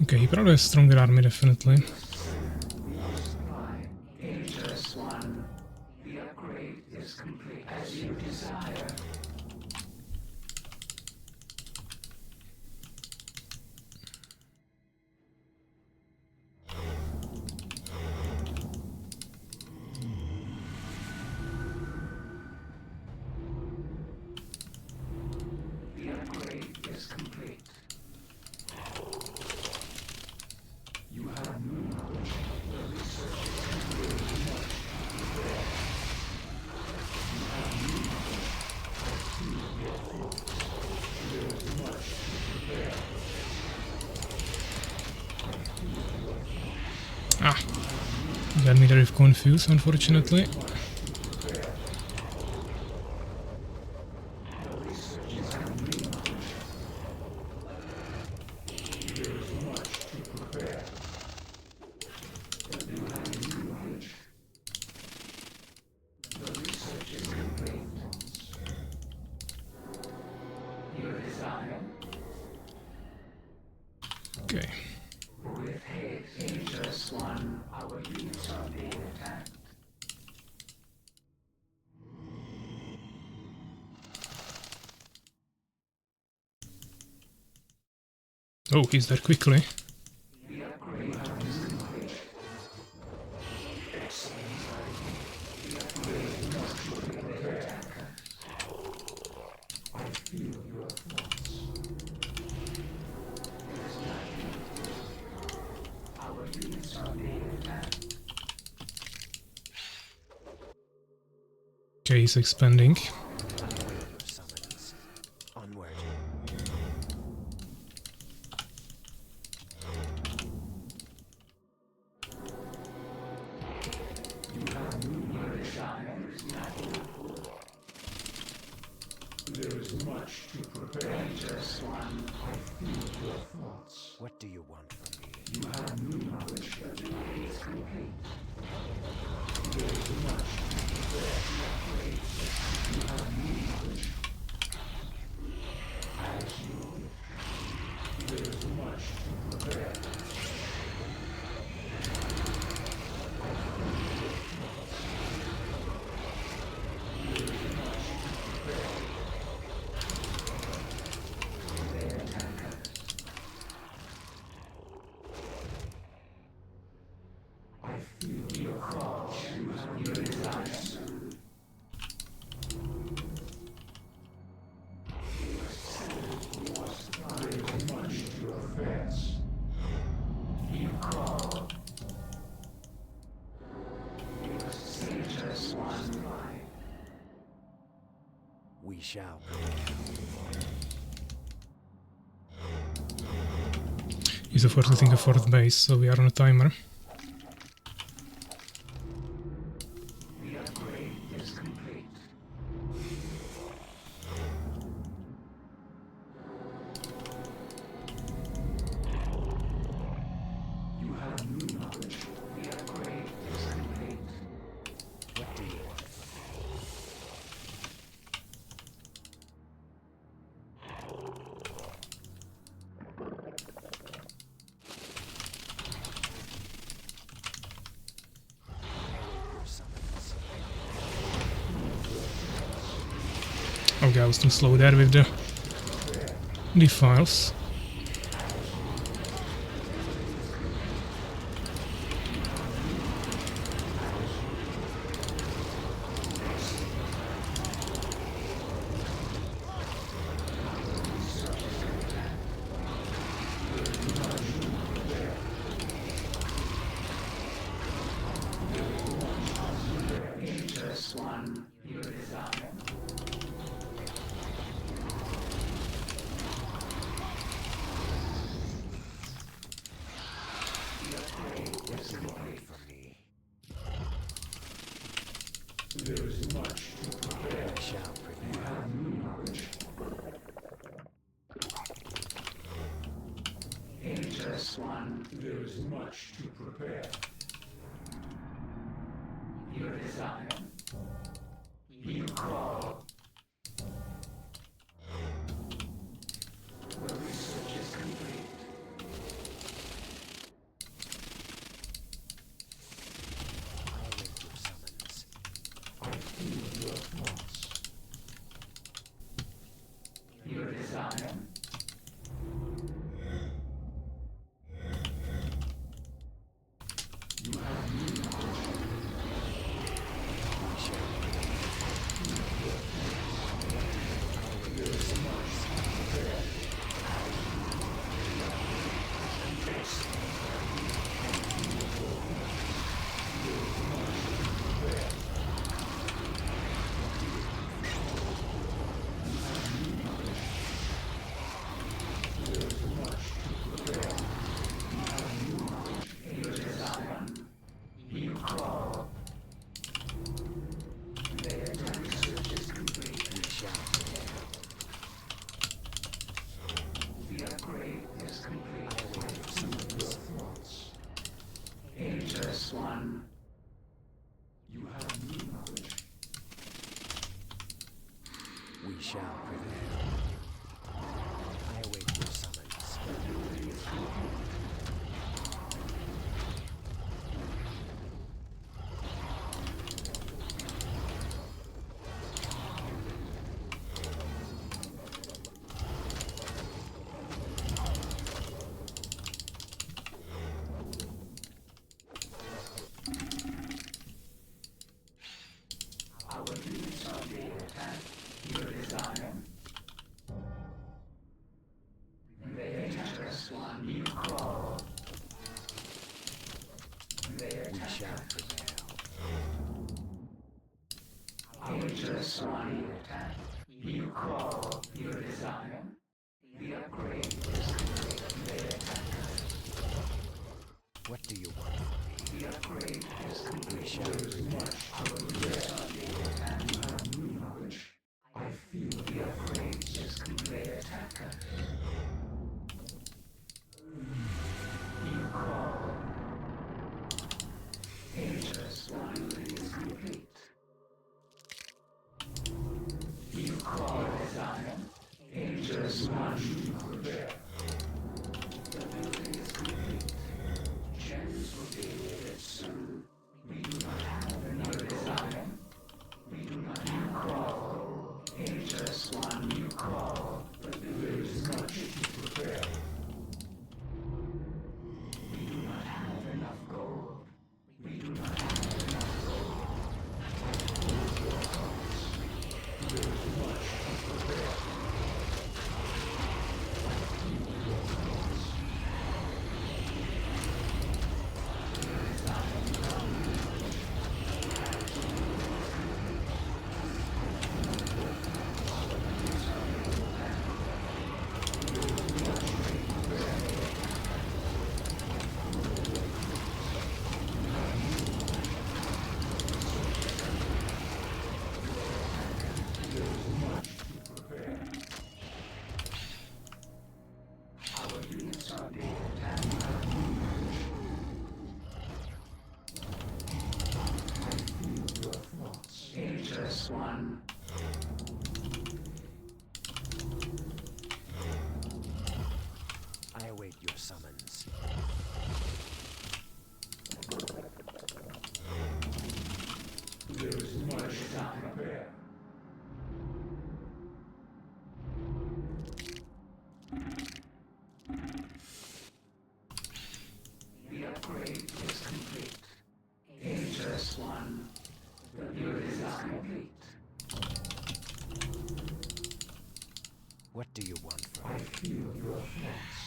Okay, he probably has a stronger army, definitely. Ah, got me there with confused, unfortunately. Okay. Oh, he's there quickly. Okay, he's expanding. Onward. There is much to prepare. Just one. I feel your thoughts. What do you want from me? You have new knowledge that is complete. There is much to prepare. You have new knowledge. As you wish. There is much to prepare. We shall. He's fortificating a fourth base, so we are on a timer. Okay, I was too slow there with the defiles. There is much to prepare. We shall prevail. You have new knowledge. Aegis One. There is much to prepare. Your desire. You call. The research is complete. I await your summons. I feel your thoughts. Your desire. You have new knowledge. We shall There is much to prepare. You call. Their research is complete. we shall The upgrade is complete. I await your summons. Your thoughts. Aegis One. You have new knowledge. We shall prevail. I await your summons. Dangerous one, prepare. The building is complete. Gems will be needed soon. We do not have enough design. We do not have crawl. Dangerous one, you crawl, but there is much to prepare. We do not have enough gold. We do not have enough gold. Hold your thoughts. There is much to prepare. Our units are being attacked. I feel your thoughts. Dangerous one. I await your summons. There is much to prepare. The upgrade is complete. Dangerous one. The build is complete. What do you want from I me? feel your thoughts.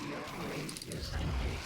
The upgrade is complete.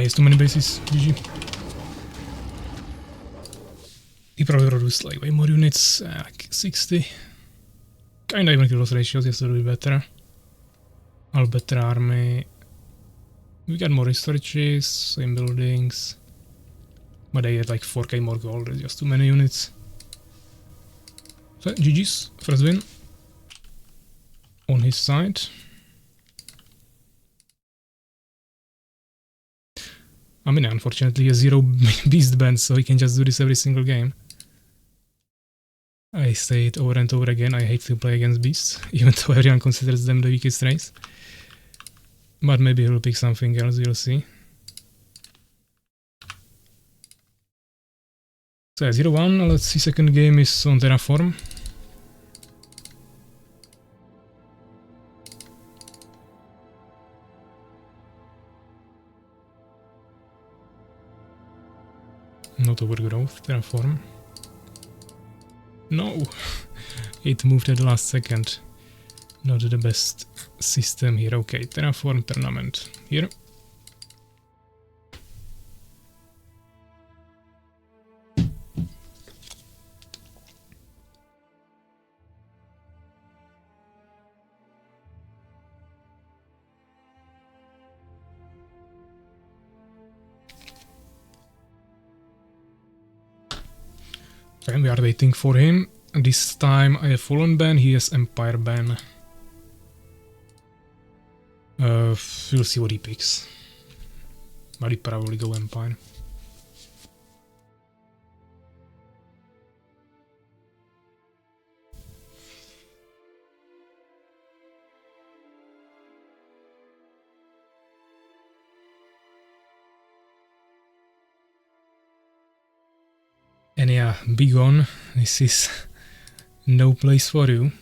It's too many bases. GG. He probably produced like way more units, like 60. Kinda even close ratios, yes, a little bit better. All better army. We got more researches, same buildings. But they had like 4k more gold, there's just too many units. So, GG's, first win. On his side. I mean, unfortunately, a 0 beast band, so he can just do this every single game. I say it over and over again, I hate to play against beasts, even though everyone considers them the weakest race. But maybe he'll pick something else, you'll see. So yeah, 0-1, let's see, second game is on Terraform. Not overgrowth, Terraform. No! It moved at the last second. Not the best system here. Okay, Terraform tournament. Here. Okay, we are waiting for him. This time I have Fallen ban, he has Empire ban. We'll see what he picks. But he probably go Empire. Ania, be gone. This is no place for you.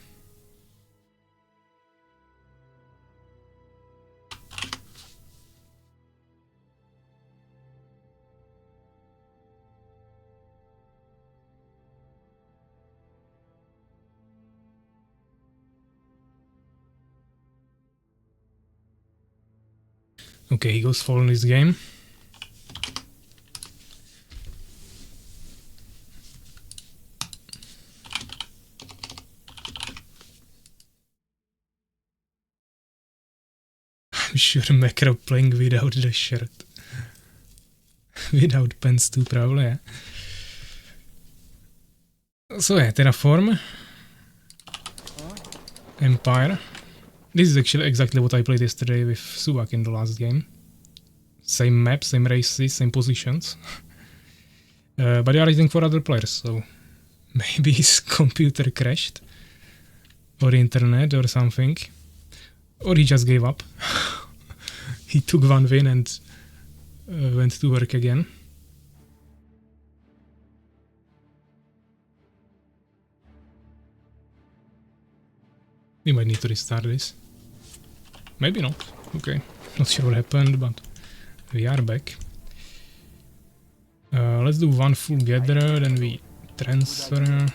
Okay, he goes Fallen this game. sure Macro playing without the shirt. Without pants too, probably, yeah. So yeah, Terraform. Empire. This is actually exactly what I played yesterday with Subak in the last game. Same map, same races, same positions. But they are waiting for other players, so maybe his computer crashed. Or internet or something. Or he just gave up. He took one win and went to work again. We might need to restart this. Maybe not. Okay. Not sure what happened, but we are back. Let's do one full gatherer, then we transfer.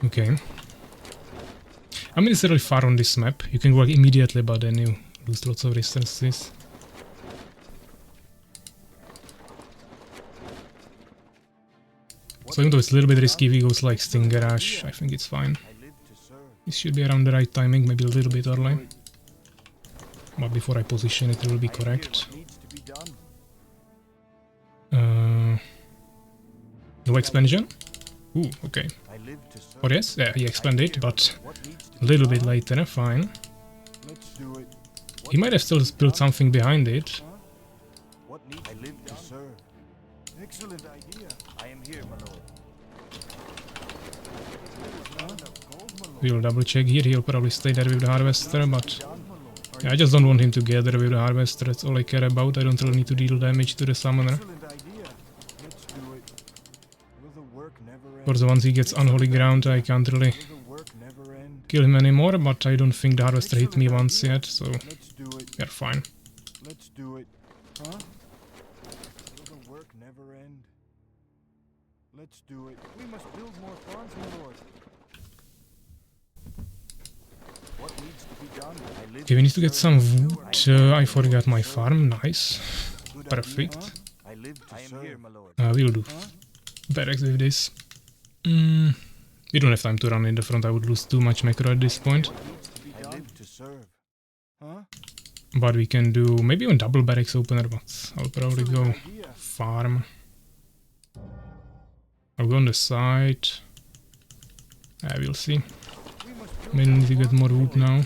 Okay. I mean, it's really far on this map. You can work immediately, but then you lose lots of resources. So even though it's a little bit risky, if he goes like StingerRush, I think it's fine. This should be around the right timing, maybe a little bit early. But before I position it, it will be correct. No expansion? Ooh, okay. Or yes, yeah, he expanded, but a little bit later, fine. He might have still built something behind it. I live to serve. Excellent idea. I am here, my lord. We'll double check here, he'll probably stay there with the harvester, but yeah, I just don't want him to gather with the harvester, that's all I care about. I don't really need to deal damage to the summoner. Of course, once he gets unholy ground, I can't really kill him anymore, but I don't think the harvester hit me once yet, so we're fine. Let's do it. Huh? Will the work never end? Let's do it. We must build more farms, my lord. What needs to be done? Okay, we need to get some wood. I forgot my farm, nice. Perfect. I live to serve. We'll do barracks with this. We don't have time to run in the front, I would lose too much macro at this point. I live to serve. Huh? But we can do maybe even double barracks opener, but I'll probably go farm. I'll go on the side. We'll see. Maybe need to get more wood now.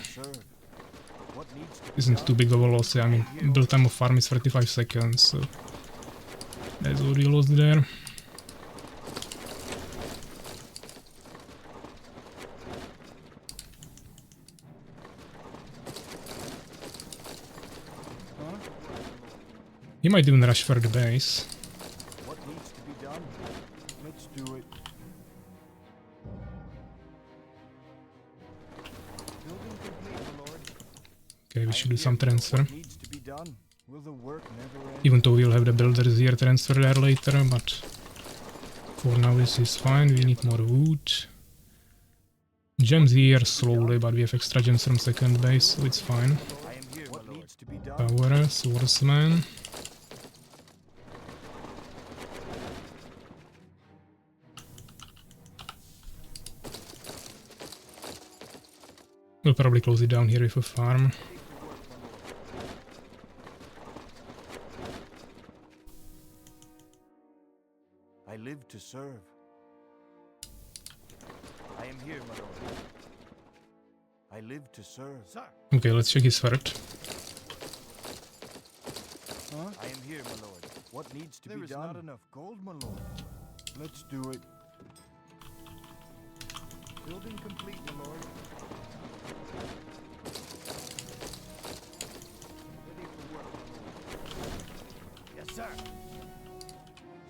Isn't too big of a loss, I mean, build time of farm is 35 seconds, so that's all we lost there. He might even rush for the base. What needs to be done? Let's do it. Building complete, my lord. Okay, we should do some transfer. What needs to be done? Will the work never end? Even though we'll have the builders here transfer there later, but for now this is fine. We need more wood. Gems here slowly, but we have extra gems from second base, so it's fine. I am here, what needs to be done? Power, swordsman. We'll probably close it down here with a farm. I live to serve. I am here, my lord. I live to serve. Sir. Okay, let's check his fort. Huh? I am here, my lord. What needs to be done? There is not enough gold, my lord. Let's do it. Building complete, my lord. Ready for work, my lord. Yes, sir.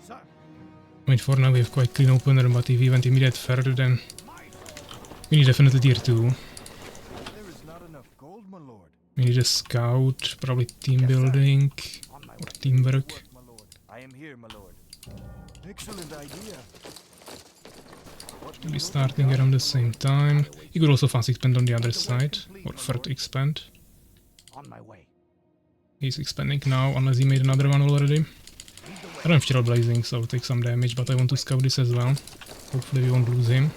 Sir. I mean, for now we have quite clean opener, but if we went immediate further, then we need definitely tier 2. There is not enough gold, my lord. We need a scout, probably team building or teamwork. I am here, my lord. Excellent idea. We'll be starting around the same time. He could also fast expand on the other side, or further expand. On my way. He's expanding now, unless he made another one already. I don't have Trailblazing, so I'll take some damage, but I want to scout this as well. Hopefully we won't lose him.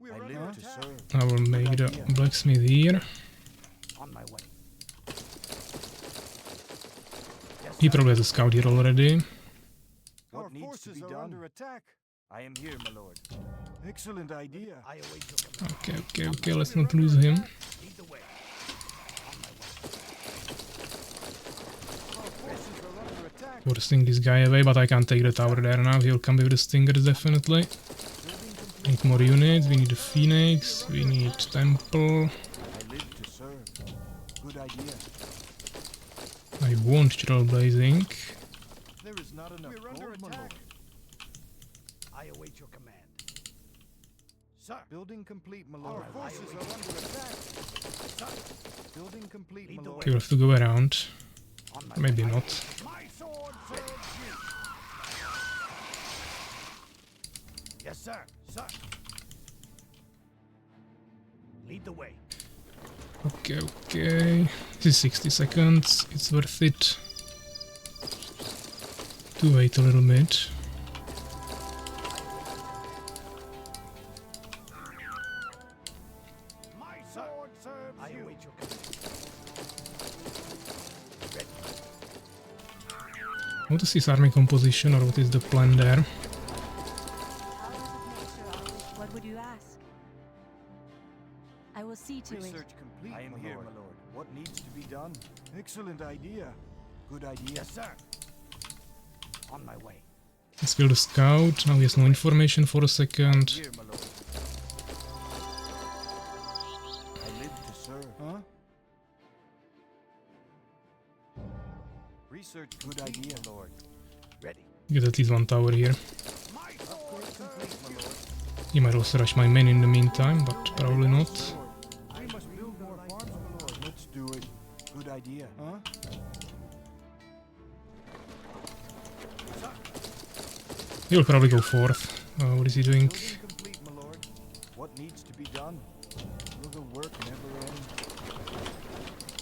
I live to serve. I will make the blacksmith here. On my way. He probably has a scout here already. Our forces are under attack. I am here, my lord. Excellent idea. I await your command. Okay, let's not lose him. Lead the way. On my way. Our forces are under attack. Forcing this guy away, but I can't take the tower there now. He'll come with the stingers definitely. Need more units, we need a phoenix, we need temple. I live to serve. Good idea. I want Trailblazing. There is not enough gold, my lord. I await your command. Sir. Building complete, my lord. Our forces are under attack. Sir. Building complete, Lead my the lord. Okay, we'll have to go around. On my Maybe way. not. My sword serves you. Yes, sir. Sir. Lead the way. Okay. This is 60 seconds. It's worth it to wait a little bit. My sword serves you. I await your command. Ready. I want to see his army composition, or what is the plan there. What would you ask? I will see to it. Research complete, I am here, my lord. What needs to be done? Excellent idea. Good idea. Yes, sir. On my way. Let's build a scout. Now he has no information for a second. Here, my lord. I live to serve. Huh? Research good idea, lord. Ready. Get at least one tower here. My sword Complete, my lord. He might also rush my men in the meantime, but probably not. We must build more farms, my lord. Let's do it. Good idea. Huh? He'll probably go fourth. What is he doing? Building complete, my lord. What needs to be done? Will the work never end?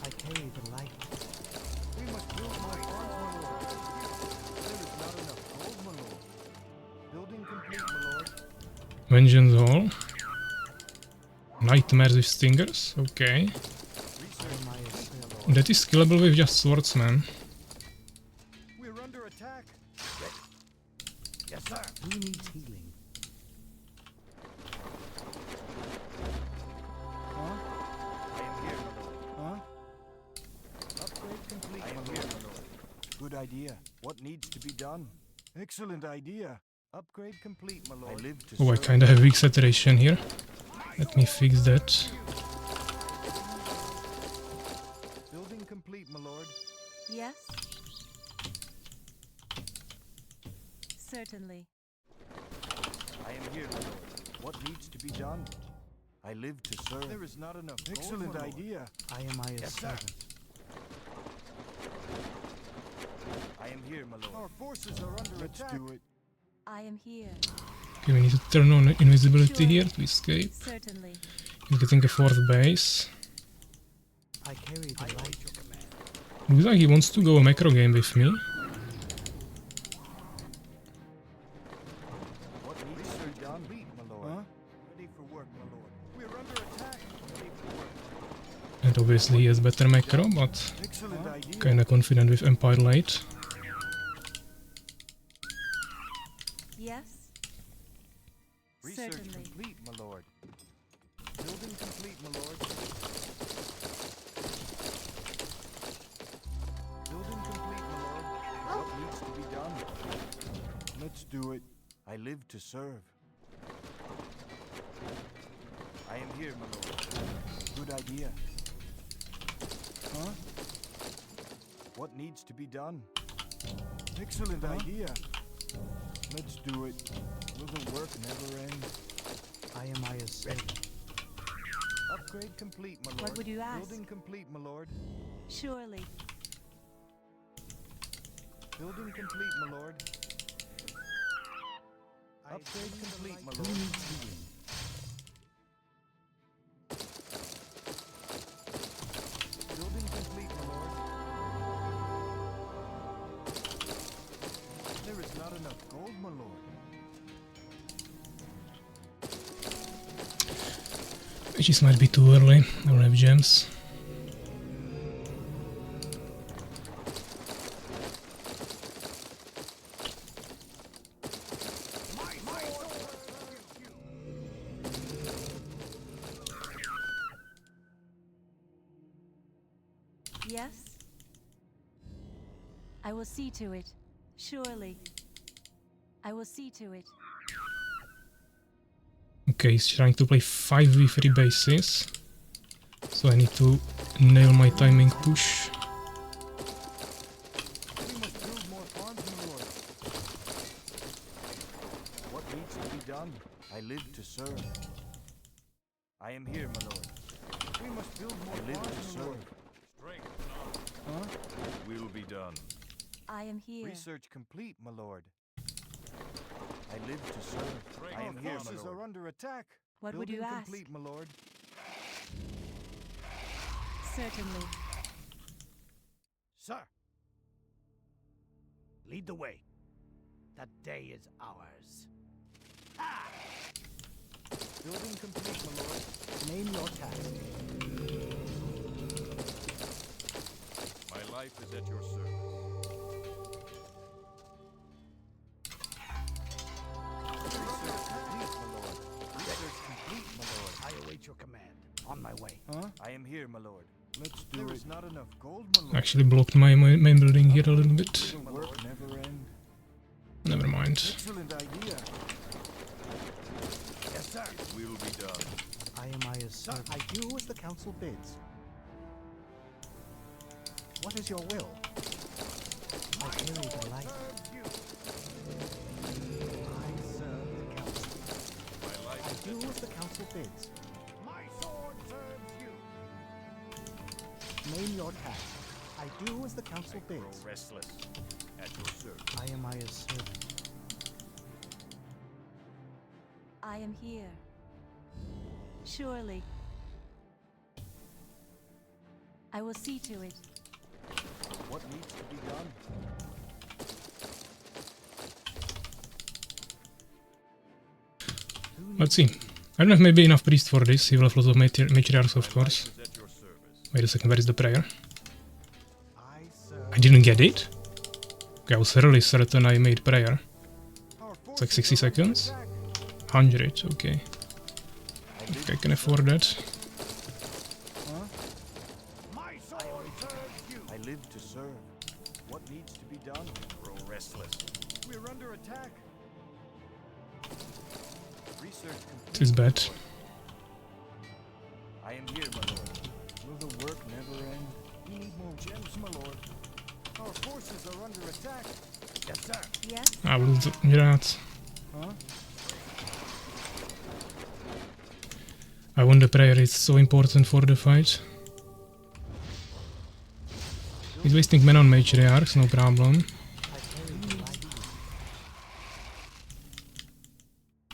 I carry the light. We must build more farms, my lord. There is not enough gold, my lord. Building complete, my lord. Vengeance Hall. Nightmares with stingers. Okay. That is killable with just swordsman. We're under attack. Yes, sir. Who needs healing? Huh? I am here, my lord. Huh? Upgrade complete, I am here, my lord. Good idea. What needs to be done? Excellent idea. Upgrade complete, my lord. I live to Oh, I serve. kinda have weak saturation here. Let me fix that. Building complete, my lord. Yes? Certainly. I am here, my lord. What needs to be done? I live to serve. There is not enough. Excellent idea. I am Aya's servant. I am here, my lord. Our forces are under attack. Let's do it. I am here. Okay, we need to turn on invisibility here to escape. Certainly. He's getting a fourth base. I carry the light. Your command. Looks like he wants to go a macro game with me. What needs to be done? My lord. Huh? Ready for work, my lord. We're under attack. Ready for work. And obviously he has better macro, but Excellent idea. kinda confident with Empire Light. Yes? Research Certainly. complete, my lord. Building complete, my lord. Building complete, my lord. What needs to be done? Let's do it. I live to serve. I am here, my lord. Good idea. Huh? What needs to be done? Excellent idea. Let's do it. Will the work never end? I am Aya's servant. Upgrade complete, my lord. What would you ask? Building complete, my lord. Surely. Building complete, my lord. Upgrade complete, my Who lord. needs healing? Building complete, my lord. There is not enough gold, my lord. Which might be too early. I don't have gems. Yes? I will see to it. Surely. I will see to it. Okay, he's trying to play 5v3 bases. So I need to nail my timing push. We must build more farms, my lord. What needs to be done? I live to serve. I am here, my lord. We must build more farms, my lord. Huh? Will be done. I am here. Research complete, my lord. I live to serve. I am here, my forces lord. Are under attack. What would Building you ask? complete, my lord. Certainly. Sir, lead the way. That day is ours. Building complete, my lord. Name your task. My life is at your service. Research complete, my lord. Research complete, my lord. I await your command. On my way. Huh? I am here, my lord. Let's do it. There is not enough gold, my lord. Actually blocked my main building here a little bit. Will work never end. Never mind. Excellent idea. Yes, sir. Will be done. I am Aya's servant. I do as the council bids. What is your will? I carry the light. I serve the council. My life I is do as the council bids. My sword serves you. Name your task. I do as the council grow bids. restless. At your service. I am Aya's servant. I am here. Surely. I will see to it. What needs to be done? Let's see. I don't have maybe enough priest for this. He will have lots of matriarchs, of course. Is at your service. Wait a second, where is the prayer? I serve. I didn't get it? Okay, I was really certain I made prayer. Our It's like forces 60 are under seconds. attack. 100, okay. Okay, I can afford that. Huh? My sword serves you. I live to serve. What needs to be done? Grow restless. We're under attack. Research complete. This is bad. I am here, my lord. Will the work never end? We need more gems, my lord. Our forces are under attack. Yes, sir. Yes? I will do that. Huh? I want the prayer, it's so important for the fight. He's wasting mana on matriarchs, no problem. I carry the light.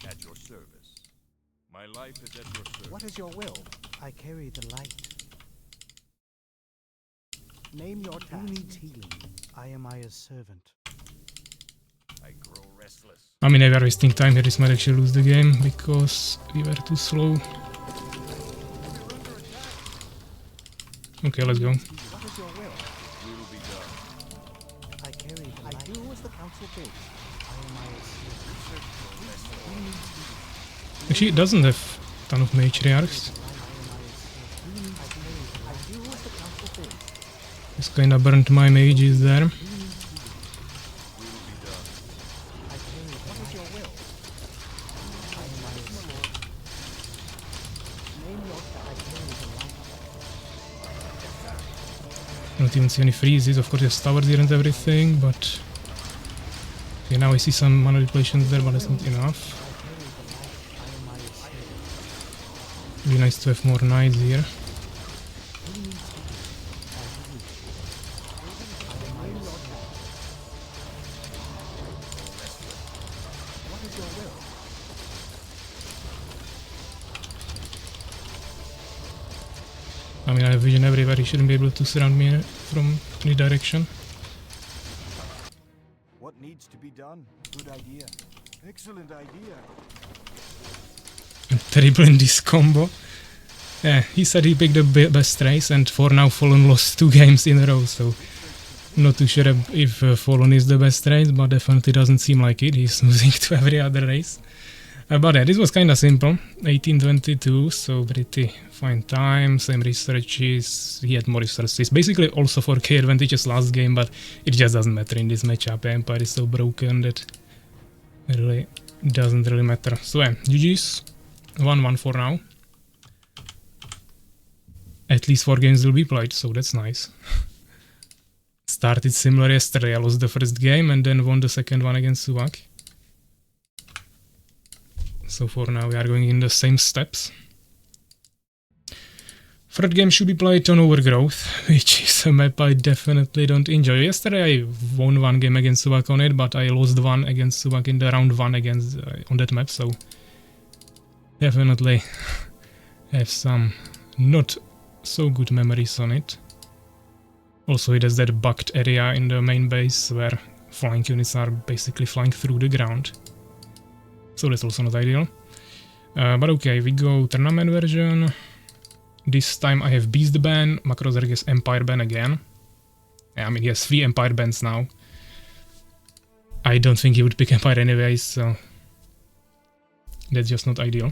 At your service. My life is at your service. What is your will? I carry the light. Name your Who task. needs healing? I am Aya's servant. I grow restless. I mean, we are wasting time here, this might actually lose the game, because we were too slow. Okay, let's go. What is your will? Will be done. I carry the I light. do as the council bids. I am Aya's servant. Who needs healing? Actually, it doesn't have a ton of matriarchs. I am Aya's servant. I do as the council bids. Just kinda burnt my mages there. Will be done. I carry the What is light. your will? I am Aya's servant. Name your task. I carry the light. I don't even see any freezes, of course there's towers here and everything, but... Okay, now I see some mana repletions there, but that's not enough. I carry the light. I am Aya's servant. It'd be nice to have more knights here. Who needs healing? I do. I am Aya's servant. What is your will? I mean, I have vision everywhere, he shouldn't be able to surround me from any direction. What needs to be done? Good idea. Excellent idea. I'm terrible in this combo. Yeah, he said he picked the best race, and for now Fallen lost 2 games in a row, so not too sure if Fallen is the best race, but definitely doesn't seem like it. He's losing to every other race. But yeah, this was kinda simple. 18:22, so pretty fine time, same researches, he had more researches. Basically also for K advantages last game, but it just doesn't matter in this matchup. Empire is so broken that it really doesn't really matter. So yeah, GG's. 1-1 for now. At least 4 games will be played, so that's nice. Started similar yesterday, I lost the first game and then won the second one against PAVVAC. So for now we are going in the same steps. Third game should be played on Overgrowth, which is a map I definitely don't enjoy. Yesterday I won 1 game against PAVVAC on it, but I lost 1 against PAVVAC in the round 1 against on that map, so definitely have some not so good memories on it. Also it has that bugged area in the main base where flying units are basically flying through the ground. So that's also not ideal. But okay, we go tournament version. This time I have Beast ban, MaCrOzerg is Empire ban again. Yeah, I mean he has 3 Empire bans now. I don't think he would pick Empire anyways, so that's just not ideal.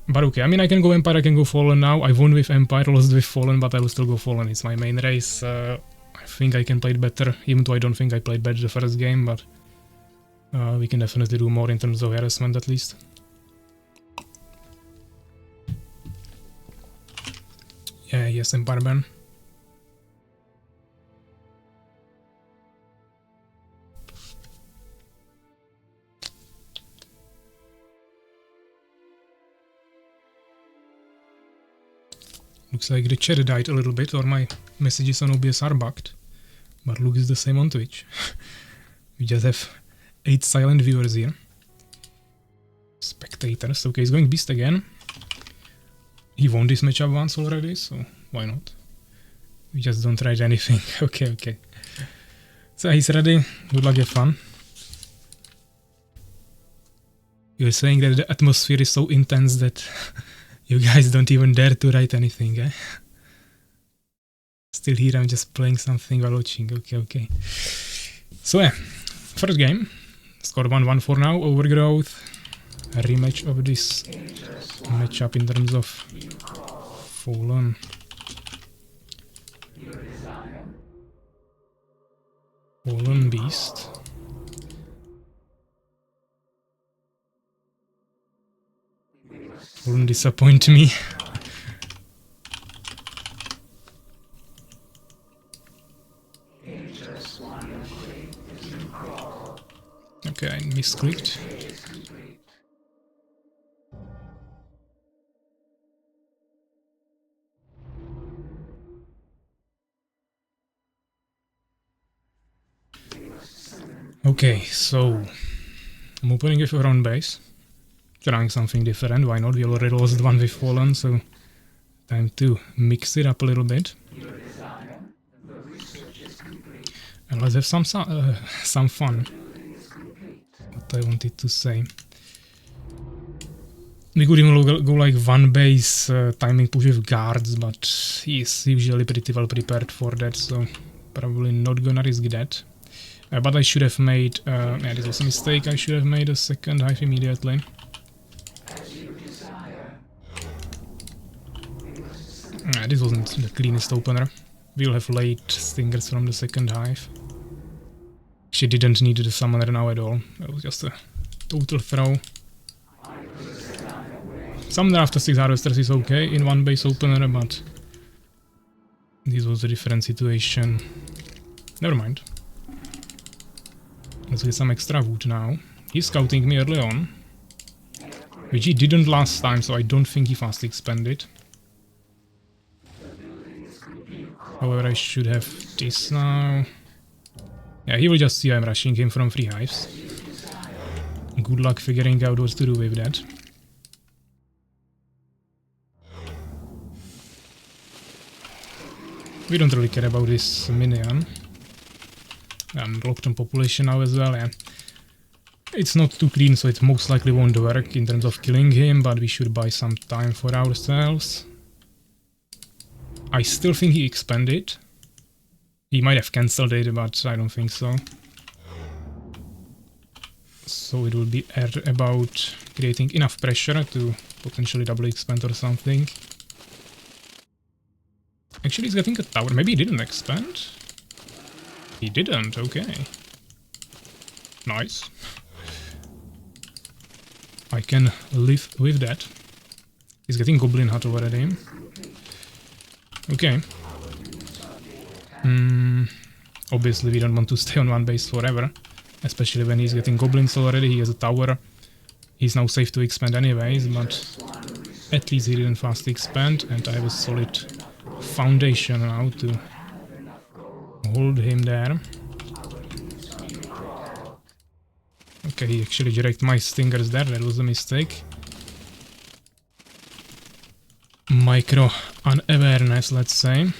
But okay, I mean I can go Empire, I can go Fallen now. I won with Empire, lost with Fallen, but I will still go Fallen. It's my main race. I think I can play it better, even though I don't think I played better the first game, but we can definitely do more in terms of harassment at least. Yeah, yes, Empire ban. Looks like the chat died a little bit, or my messages on OBS are bugged. But looks the same on Twitch. We just have 8 silent viewers here. Spectators. Okay, he's going Beast again. He won this matchup once already, so why not? We just don't write anything. Okay. So he's ready. Good luck, have fun. You're saying that the atmosphere is so intense that you guys don't even dare to write anything, eh? Still here, I'm just playing something while watching. Okay. So yeah, first game. Score 1-1 for now. Overgrowth. A rematch of this matchup in terms of Fallen. Fallen Beast. Wouldn't disappoint me. Okay, I misclicked. Okay, so I'm opening with our own base. Trying something different, why not? We already lost 1 with Fallen, so time to mix it up a little bit. And let's have some fun. What I wanted to say. We could even go like 1 base timing push with guards, but he's usually pretty well prepared for that, so probably not gonna risk that. But I should have made, yeah, this was a mistake, I should have made a second hive immediately. This wasn't the cleanest opener. We'll have late stingers from the second hive. She didn't need the summoner now at all. It was just a total throw. Summoner after 6 harvesters is okay in 1 base opener, but this was a different situation. Never mind. Let's get some extra wood now. He's scouting me early on, which he didn't last time, so I don't think he fast expanded. However, I should have this now. Yeah, he will just see I'm rushing him from 3 hives. Good luck figuring out what to do with that. We don't really care about this minion. And locked on population now as well, yeah. It's not too clean, so it most likely won't work in terms of killing him, but we should buy some time for ourselves. I still think he expanded. He might have cancelled it, but I don't think so. So it will be about creating enough pressure to potentially double expand or something. Actually, he's getting a tower. Maybe he didn't expand? He didn't, okay. Nice. I can live with that. He's getting Goblin Hut already. Okay. Obviously we don't want to stay on one base forever. Especially when he's getting goblins already, he has a tower. He's now safe to expand anyways, but at least he didn't fast expand, and I have a solid foundation now to hold him there. Okay, he actually directed my stingers there, that was a mistake. Micro unawareness, let's say.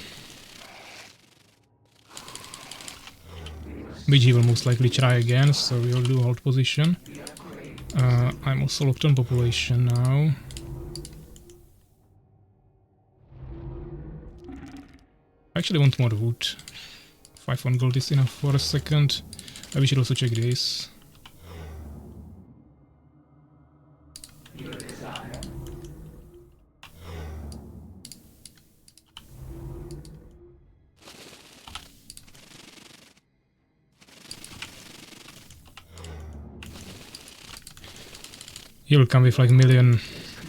Which he will most likely try again, so we will do hold position. I'm also locked on population now. I actually want more wood. 5 on gold is enough for a second. We should also check this. He will come with like a million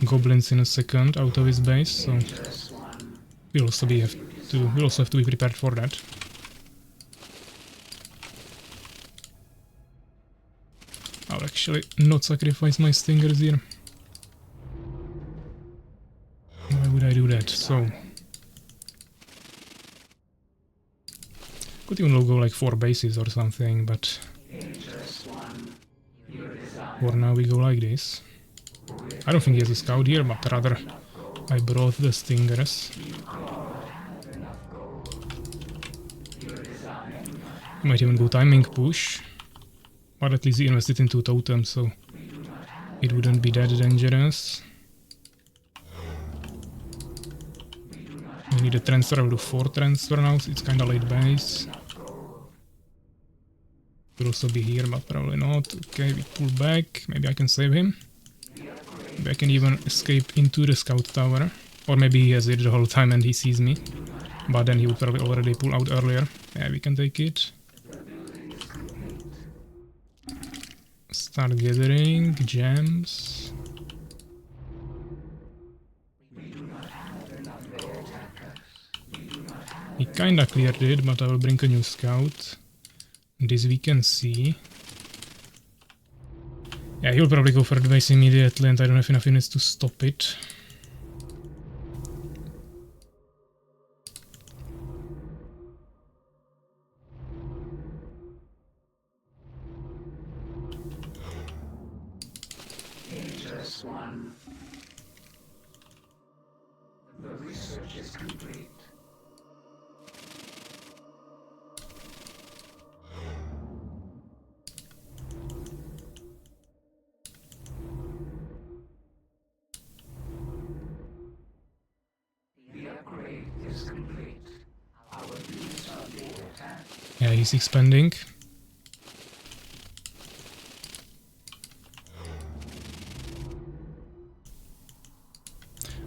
goblins in a second out of his base, so we'll also have to be prepared for that. I'll actually not sacrifice my stingers here. Why would I do that? So could even go like 4 bases or something, but for now we go like this. I don't think he has a scout here, but rather I brought the stingers. He might even go timing push, but at least he invested into totem, so it wouldn't be that dangerous. We need a transfer, I'll do 4 transfer now, so it's kinda late base. Could also be here, but probably not. Okay, we pull back, maybe I can save him. Maybe I can even escape into the scout tower. Or maybe he has it the whole time and he sees me. But then he would probably already pull out earlier. Yeah, we can take it. Start gathering gems. He kinda cleared it, but I will bring a new scout. This we can see. Yeah, he'll probably go for the base immediately, and I don't have enough units to stop it. Dangerous one. The research is complete. Yeah, he's expanding.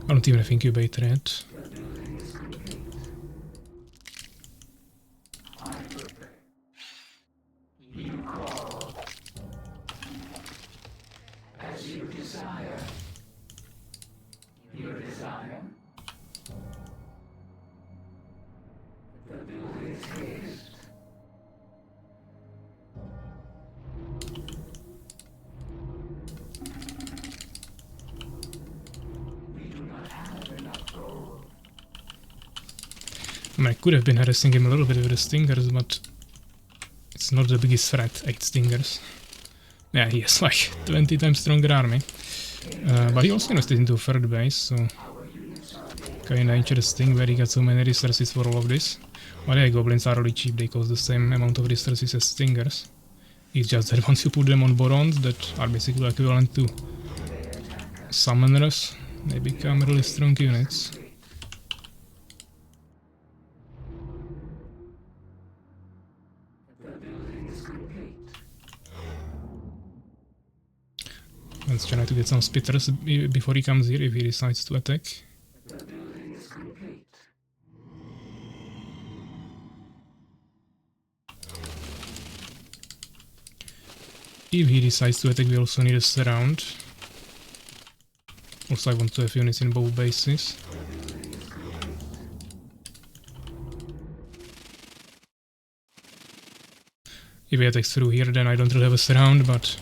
I don't even have incubator yet. As you desire. Your desire. The building is haste. I mean, I could have been harassing him a little bit with the stingers, but it's not the biggest threat, 8 stingers. Yeah, he has like 20 times stronger army. But he also invested into a third base, so Kinda interesting where he got so many resources for all of this. But yeah, goblins are really cheap, they cost the same amount of resources as stingers. It's just that once you put them on borons that are basically equivalent to summoners, they become really strong units. Let's try to get some spitters before he comes here if he decides to attack. If he decides to attack, we also need a surround. Also, I want to have units in both bases. If he attacks through here, then I don't really have a surround, but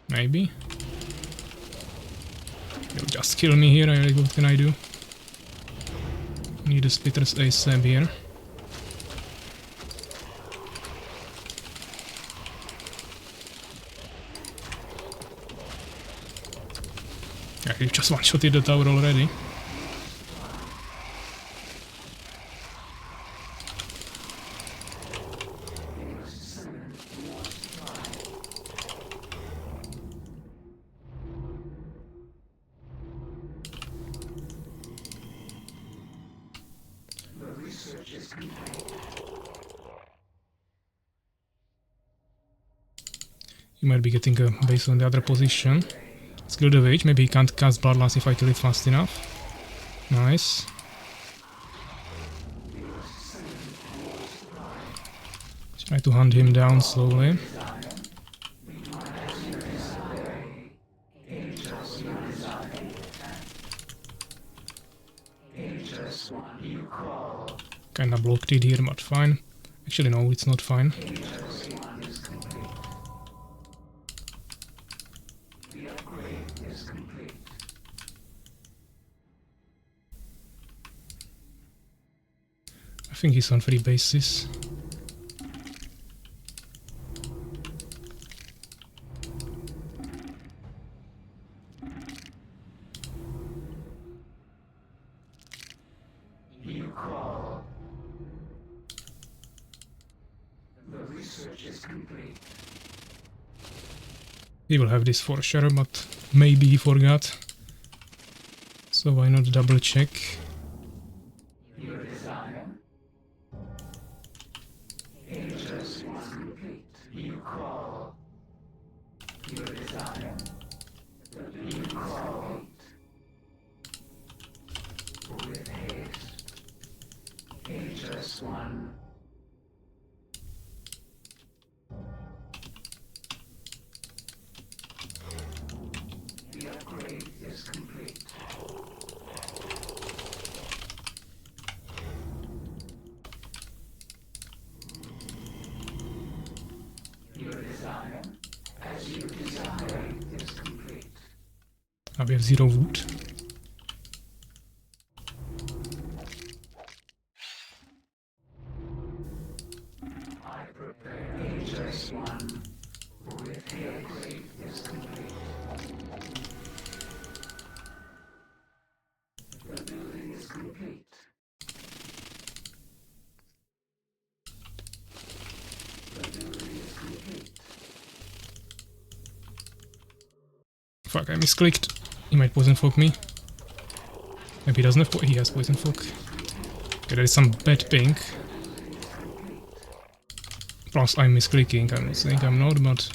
maybe. He'll just kill me here, what can I do? Need a spitters ASAP here. Yeah, he just one-shotted the tower already. He might be getting a base on the other position. Skill the Wage, maybe he can't cast Bloodlust if I kill it fast enough. Nice. Try to hunt him down slowly. Kinda blocked it here, but fine. Actually no, it's not fine. I think he's on 3 bases. You call. The research is complete. He will have this for sure, but maybe he forgot. So why not double check? Your desire. Interest is complete. You call. Your desire. You call. With haste. Interest 1. The upgrade is complete. Your desire, as you desire, is complete. Now we have 0 wood. I prepare Interest 1 with the upgrade is complete. The building is complete. The building is complete. Fuck, I misclicked. He might poison folk me. Maybe he doesn't have he has poison folk. Okay, there is some bad ping. Plus I'm misclicking, I'm not saying I'm not, but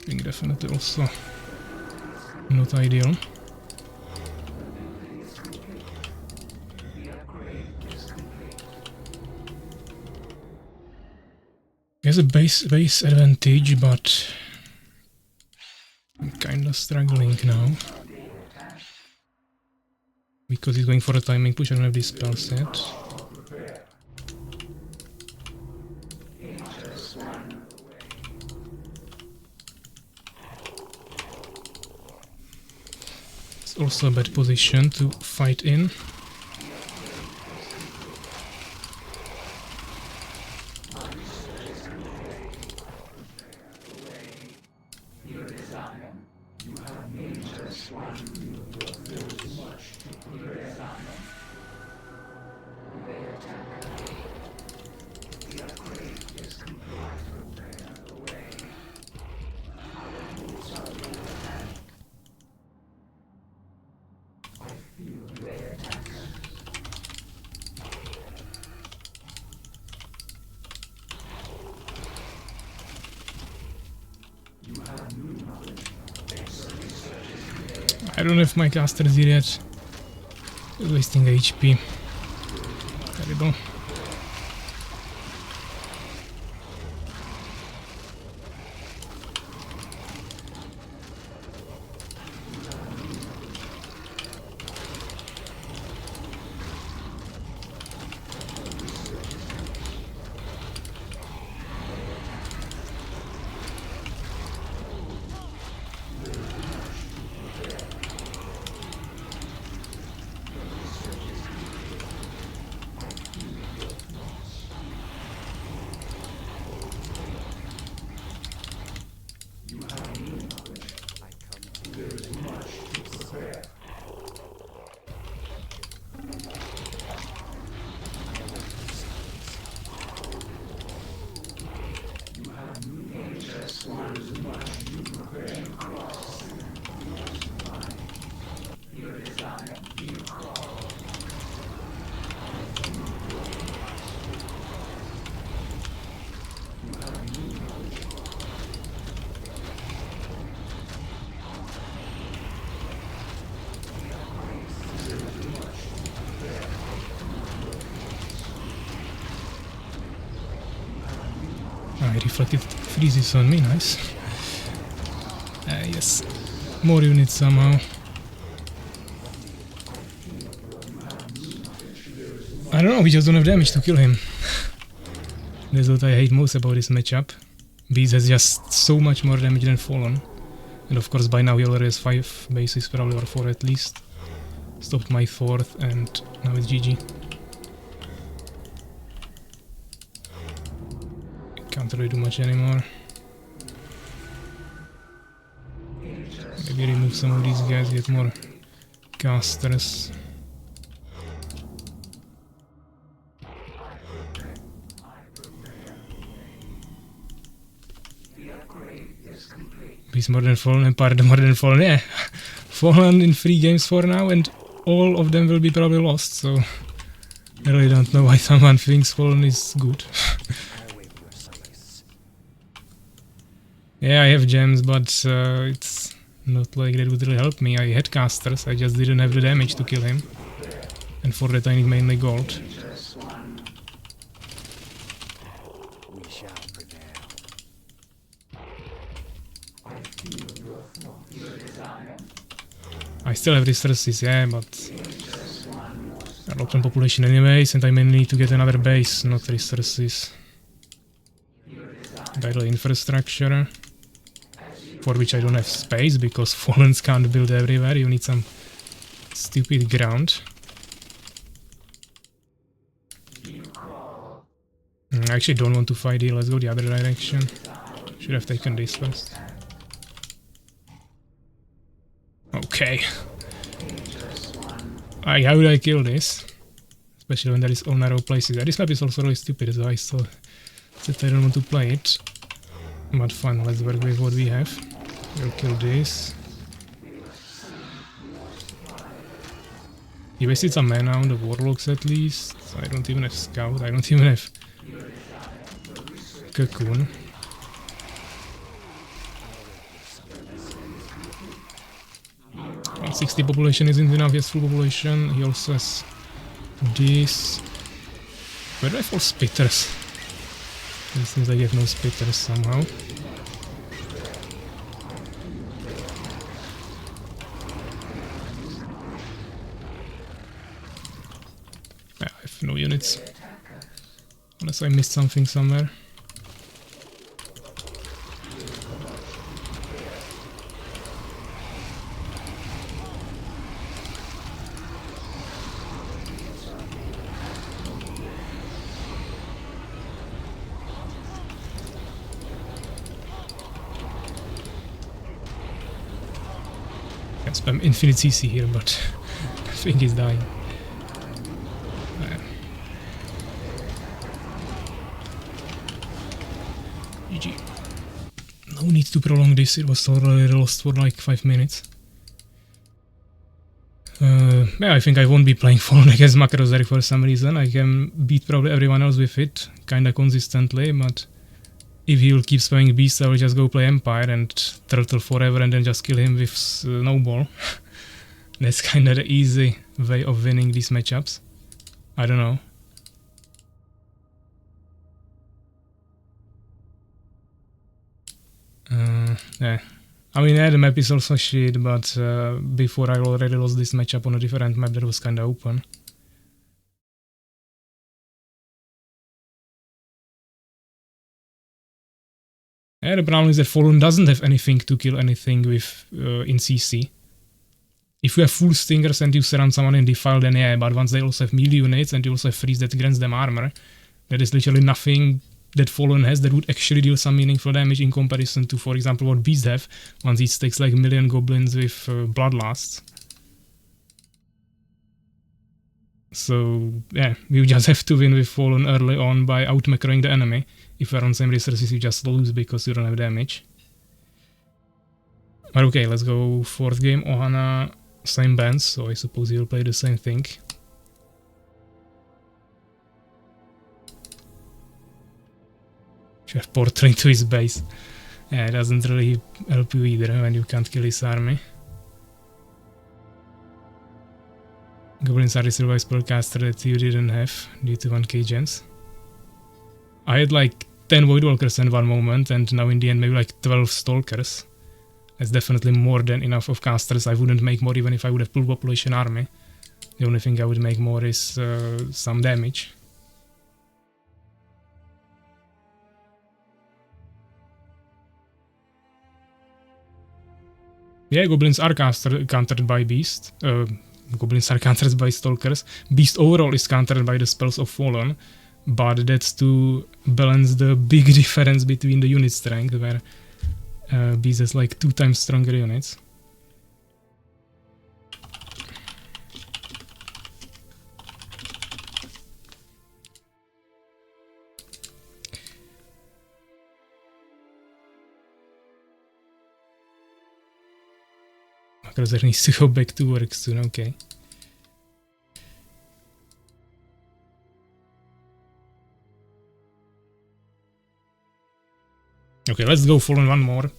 ping definitely also not ideal. He has a base advantage, but I'm kinda struggling now. Because he's going for a timing push, I don't have this spell set. It's also a bad position to fight in. Your desire, you have Interest 1. I don't have my casters here yet. Wasting HP. Terrible. I reflected freezes on me, nice. Yes, more units somehow. I don't know, we just don't have damage to kill him. That's what I hate most about this matchup. Beast has just so much more damage than Fallen. And of course by now he already has 5 bases, probably, or 4 at least. Stopped my 4th and now it's GG. Can't really do much anymore. Maybe remove some of these guys, get more casters. Beast more than Fallen and Part more than Fallen, yeah. Fallen in 3 games for now and all of them will be probably lost, so I really don't know why someone thinks Fallen is good. Yeah, I have gems, but it's not like that would really help me. I had casters, I just didn't have the damage to kill him. And for that I need mainly gold. We shall prevail. I still have resources, yeah, but a lot of population anyways, and I mainly need to get another base, not resources. Battle infrastructure, for which I don't have space, because Fallens can't build everywhere, you need some stupid ground. I actually don't want to fight here, let's go the other direction. Should have taken this first. Okay. How would I kill this? Especially when there is all narrow places. This map is also really stupid, so I saw that I don't want to play it. But fine, let's work with what we have. We'll kill this. He wasted some mana on the warlocks at least. I don't even have scout, I don't even have cocoon. 60 population isn't enough, yes, full population. He also has this. Where do I have all spitters? It seems like I have no spitters somehow. Yeah, I have no units. Unless I missed something somewhere. can spam infinite CC here, but I think he's dying. GG. No need to prolong this, it was already lost for like 5 minutes. Yeah, I think I won't be playing Fallen against MaCrOzerg for some reason. I can beat probably everyone else with it, kinda consistently, but if he will keep spamming Beast, I will just go play Empire and turtle forever and then just kill him with Snowball. That's kinda the easy way of winning these matchups. I don't know. Yeah. I mean, yeah, the map is also shit, but before I already lost this matchup on a different map that was kinda open. Yeah, the problem is that Fallen doesn't have anything to kill anything with in CC. If you have full stingers and you surround someone in Defile, then yeah, but once they also have melee units and you also have freeze that grants them armor, there is literally nothing that Fallen has that would actually deal some meaningful damage in comparison to, for example, what Beast have, once it takes like a million goblins with Bloodlusts. So, yeah, you just have to win with Fallen early on by out-macroing the enemy. If you're on same resources, you just lose because you don't have damage. But okay, let's go 4th game. Ohana, same bands, so I suppose he'll play the same thing. You have portrait to his base. Yeah, it doesn't really help you either when you can't kill his army. Goblins are the silver spellcaster that you didn't have due to 1k gems. I had like 10 Voidwalkers in one moment, and now in the end maybe like 12 Stalkers. That's definitely more than enough of casters. I wouldn't make more even if I would have full population army. The only thing I would make more is some damage. Yeah, goblins are countered by Beast. Goblins are countered by Stalkers. Beast overall is countered by the spells of Fallen, but that's to balance the big difference between the unit strength, where Beast has like 2 times stronger units. MaCrOzerg needs to go back to work soon, okay. Okay, let's go Fallen one more.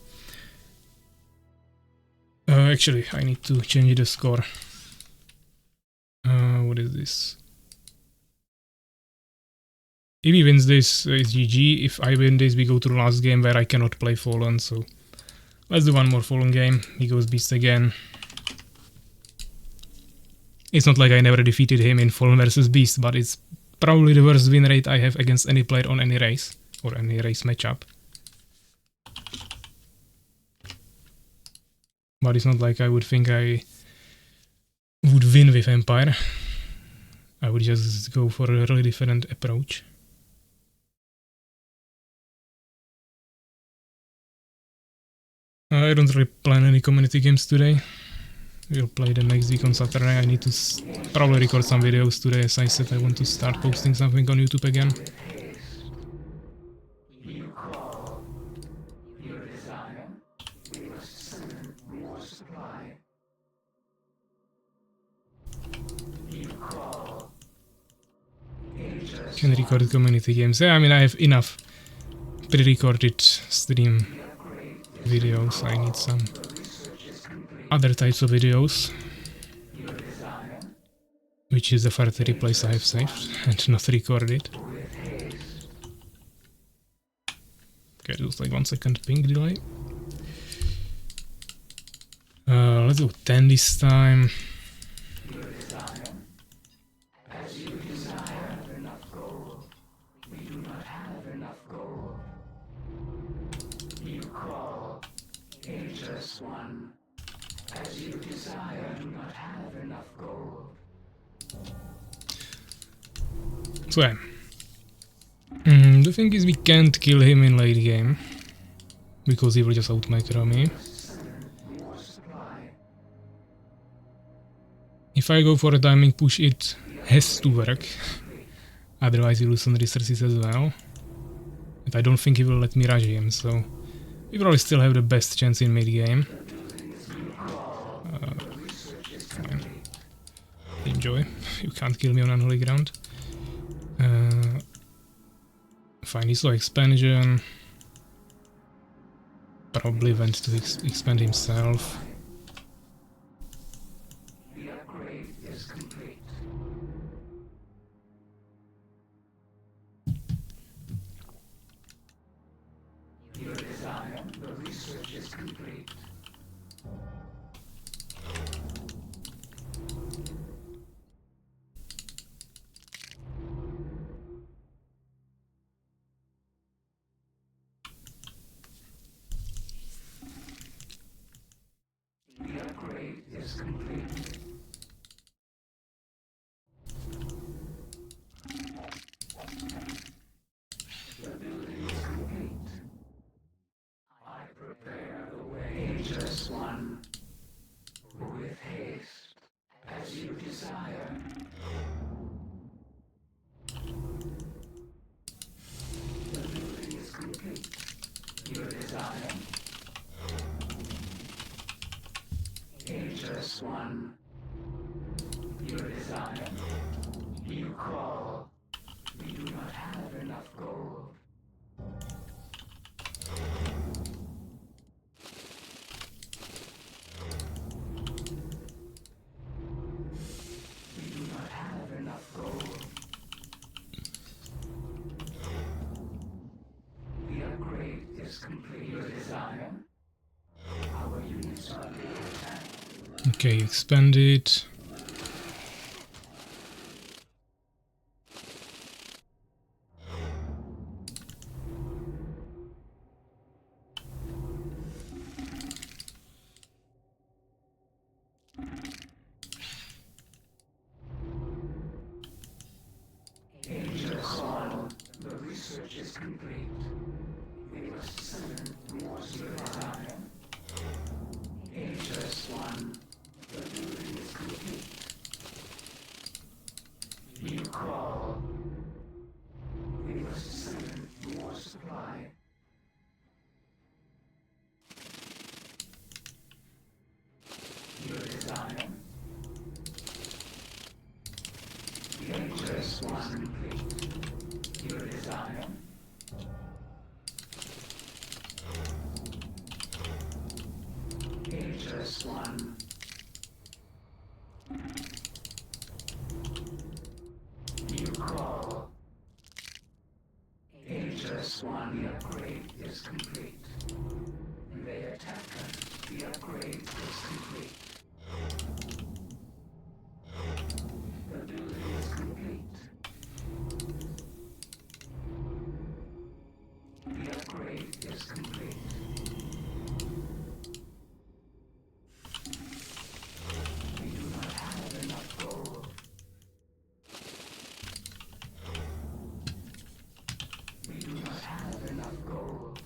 Actually, I need to change the score. What is this? If he wins this, it's GG. If I win this, we go to the last game where I cannot play Fallen, so let's do one more Fallen game. He goes Beast again. It's not like I never defeated him in Fallen versus Beast, but it's probably the worst win rate I have against any player on any race, or any race matchup. But it's not like I would think I would win with Empire. I would just go for a really different approach. I don't really plan any community games today. We'll play them next week on Saturday. I need to probably record some videos today. As I said, I want to start posting something on YouTube again. Can record community games. Yeah, I mean, I have enough pre-recorded stream videos. I need some other types of videos, which is the factory place I have saved and not recorded. Okay, it was like 1 second ping delay. Let's go 10 this time. So yeah. The thing is, we can't kill him in late game because he will just outmacro me. If I go for a timing push, it has to work. Otherwise he will lose on resources as well. But I don't think he will let me rush him, so we probably still have the best chance in mid-game. Fine. Enjoy. You can't kill me on unholy ground. Fine, he saw expansion. Probably went to expand himself. The upgrade is complete. Your design, the research is complete. The upgrade is complete. The building is complete. I prepare the way, Aegis One, with haste, as you desire. The building is complete. Your desire. Aegis One, your desire. You call. We do not have enough gold. We do not have enough gold. The upgrade is complete. Your desire. Our units are under attack. Okay, expand it. Aegis One, the research is complete. We must summon more desire. Aegis One, the building is complete. You call. We must summon more supply. Your desire. Aegis One complete. Your desire. Aegis One. You call. Aegis One, the upgrade is complete. They attack us. The upgrade is complete. The building is complete. The upgrade is complete. We do not have enough gold. We do not have enough gold.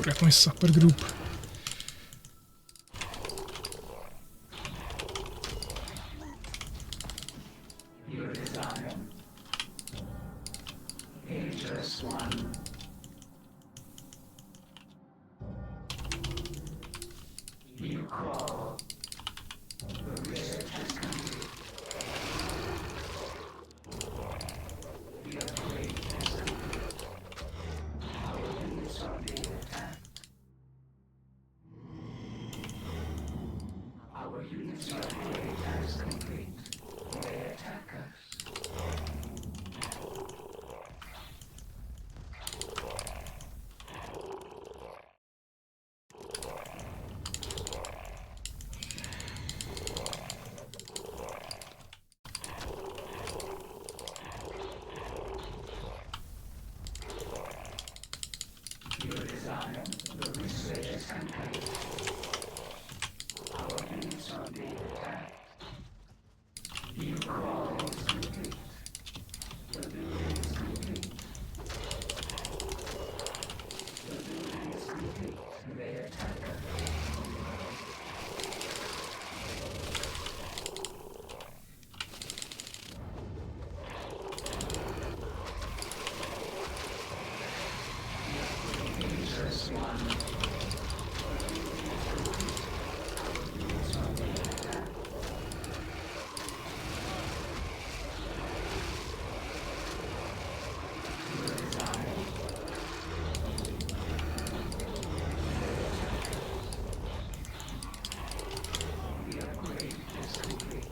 look at my support group. Your desire. Dangerous one. You crawl. The research has complete. The upgrade has complete. Our units are being attacked. Our units are being attacked complete. They attack us. Your desire, the research is complete. Our units are being attacked. You crawl is complete. The building is complete. The building is complete. They attack us. Dangerous one. The upgrade is complete.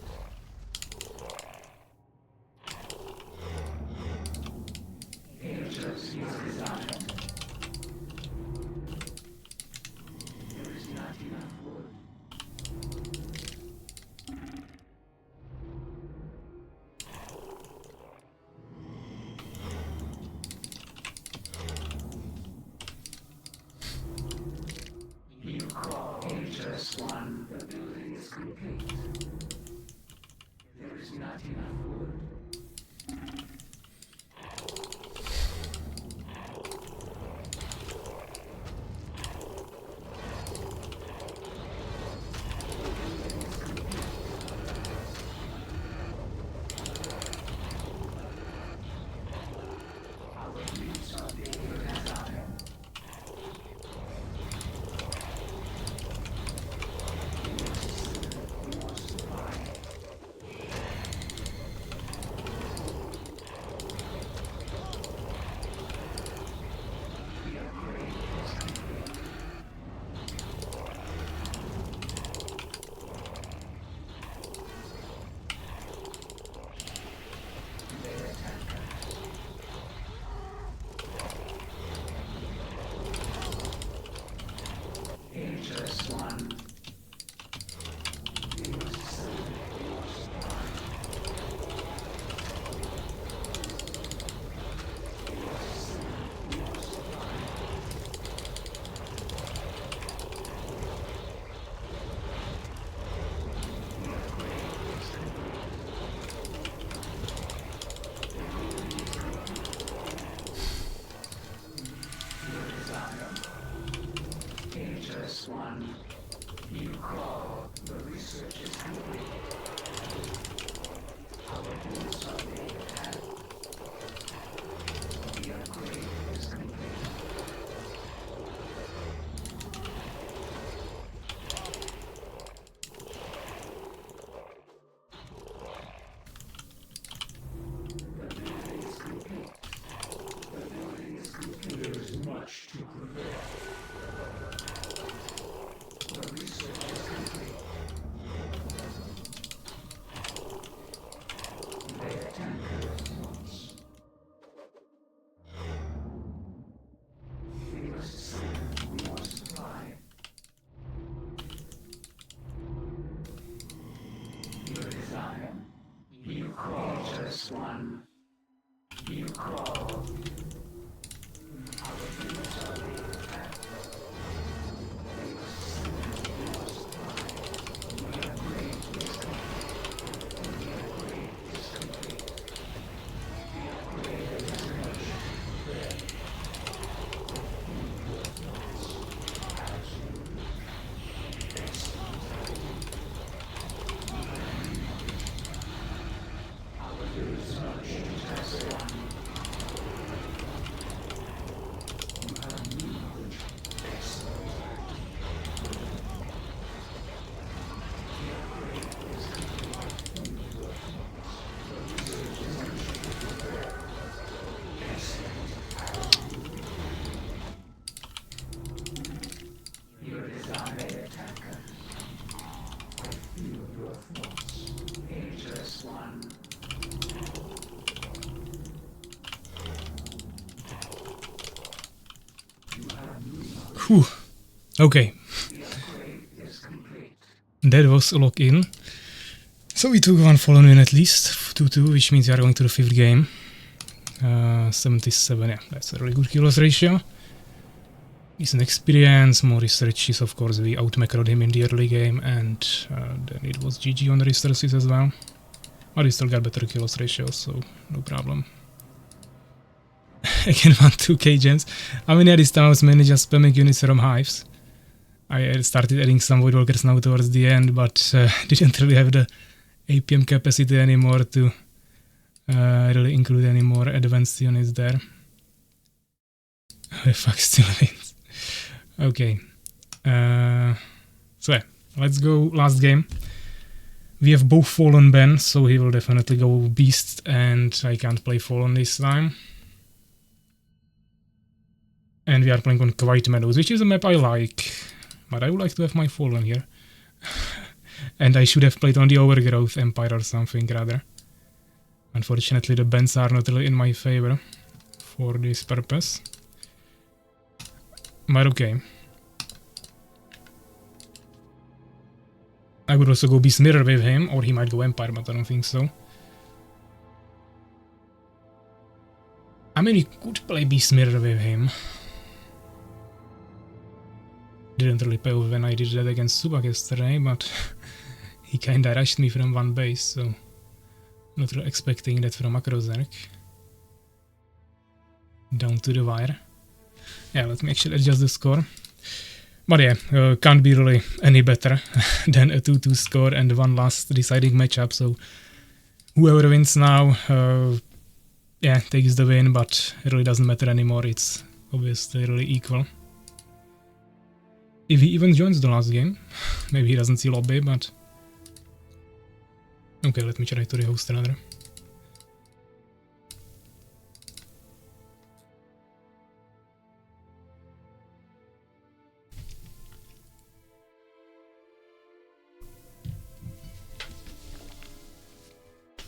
Dangerous your desire. There is not enough wood. You call dangerous one. The building is complete. There is not enough wood. Our units are being attacked. More supply. The upgrade is complete. They attack us. Dangerous one. We must send more supply. We must send more supply. The upgrade is complete. Your desire. Dangerous one. You crawl. The research is complete. Our units are being attacked. The upgrade is complete. The building is complete. The building is complete. There is much to prepare. The research is complete. They attack us once. We must send more supply. Your desire. You crawl. Dangerous one. You crawl. Our units are being attacked. We must send more supply. The upgrade is complete. The upgrade is complete. The upgrade is complete. Whew. Okay. That was a lock-in. So we took one fallen win at least, 2-2, which means we are going to the 5th game. 77, yeah, that's a really good kill loss ratio. Decent experience, more researches, of course we out-macroed him in the early game, and then it was GG on the researches as well. But we still got better kill loss ratio, so no problem. Again, 1-2k gems. I mean, yeah, this time I was mainly just spamming units from hives. I started adding some void walkers now towards the end, but didn't really have the APM capacity anymore to really include any more advanced units there. Oh, fuck, still wins. Okay. So yeah, let's go last game. We have both Fallen Ben, so he will definitely go Beast, and I can't play Fallen this time. And we are playing on Quiet Meadows, which is a map I like, but I would like to have my Fallen here. And I should have played on the Overgrowth Empire or something rather. Unfortunately, the bends are not really in my favor for this purpose. But okay. I would also go Beast Mirror with him, or he might go Empire, but I don't think so. I mean, you could play Beast Mirror with him. Didn't really pay off when I did that against Subak yesterday, but he kinda rushed me from one base, so not really expecting that from MaCrOzerg. Down to the wire. Yeah, let me actually adjust the score. But yeah, can't be really any better than a 2-2 score and one last deciding matchup, so whoever wins now, yeah, takes the win, but it really doesn't matter anymore, it's obviously really equal. If he even joins the last game, maybe he doesn't see lobby, but... Okay, let me try to rehost another.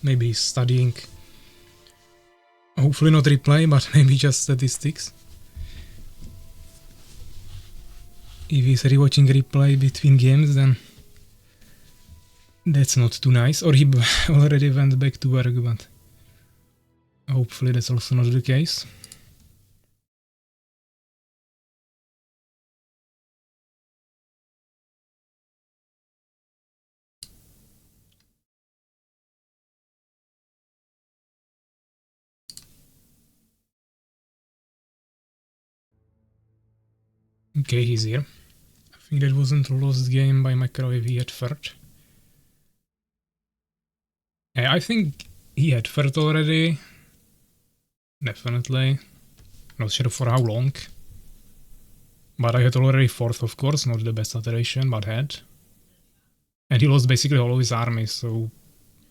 Maybe he's studying. Hopefully not replay, but maybe just statistics. If he's rewatching replay between games, then that's not too nice. Or he already went back to work, but hopefully that's also not the case. Okay, he's here. I think that wasn't a lost game by MaCro if he had third. Yeah, I think he had third already. Definitely. Not sure for how long. But I had already fourth, of course, not the best iteration, but had. And he lost basically all of his armies, so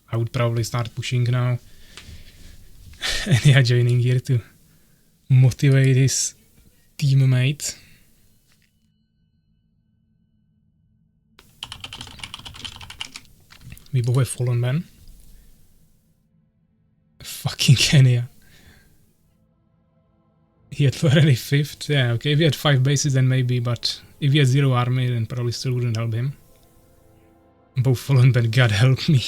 I would probably start pushing now. And yeah, joining here to motivate his teammate. We both have Fallen Man. Fucking Ania. He had already 5th. Yeah, okay, if he had 5 bases then maybe, but if he had 0 army then probably still wouldn't help him. Both Fallen Man, God help me.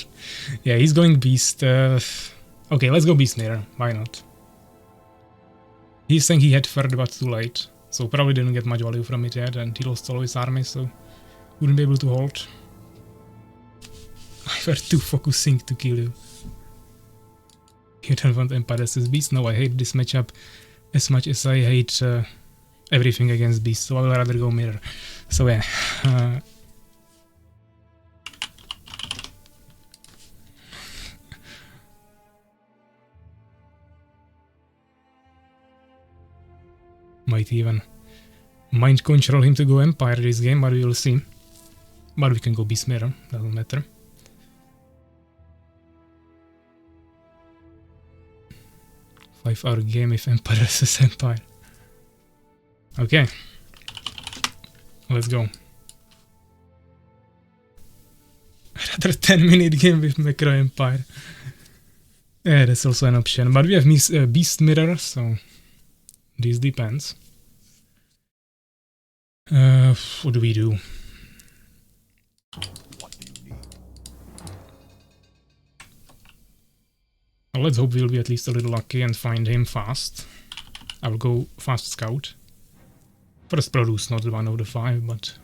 Yeah, he's going Beast. Okay, let's go Beast Mirror. Why not? He's saying he had 3rd but too late. So probably didn't get much value from it yet, and he lost all his army, so wouldn't be able to hold. I were too focusing to kill you. You don't want Empire as Beast? No, I hate this matchup as much as I hate everything against Beast, so I would rather go Mirror. So yeah. Might even mind control him to go Empire this game, but we will see. But we can go Beast Mirror, doesn't matter. 5-hour game if Empire vs Empire. Okay. Let's go. Rather 10-minute game with Macro Empire. Yeah, that's also an option. But we have Beast Mirror, so this depends. What do we do? Well, let's hope we'll be at least a little lucky and find him fast. I will go fast scout. First produce, not one of the 5, but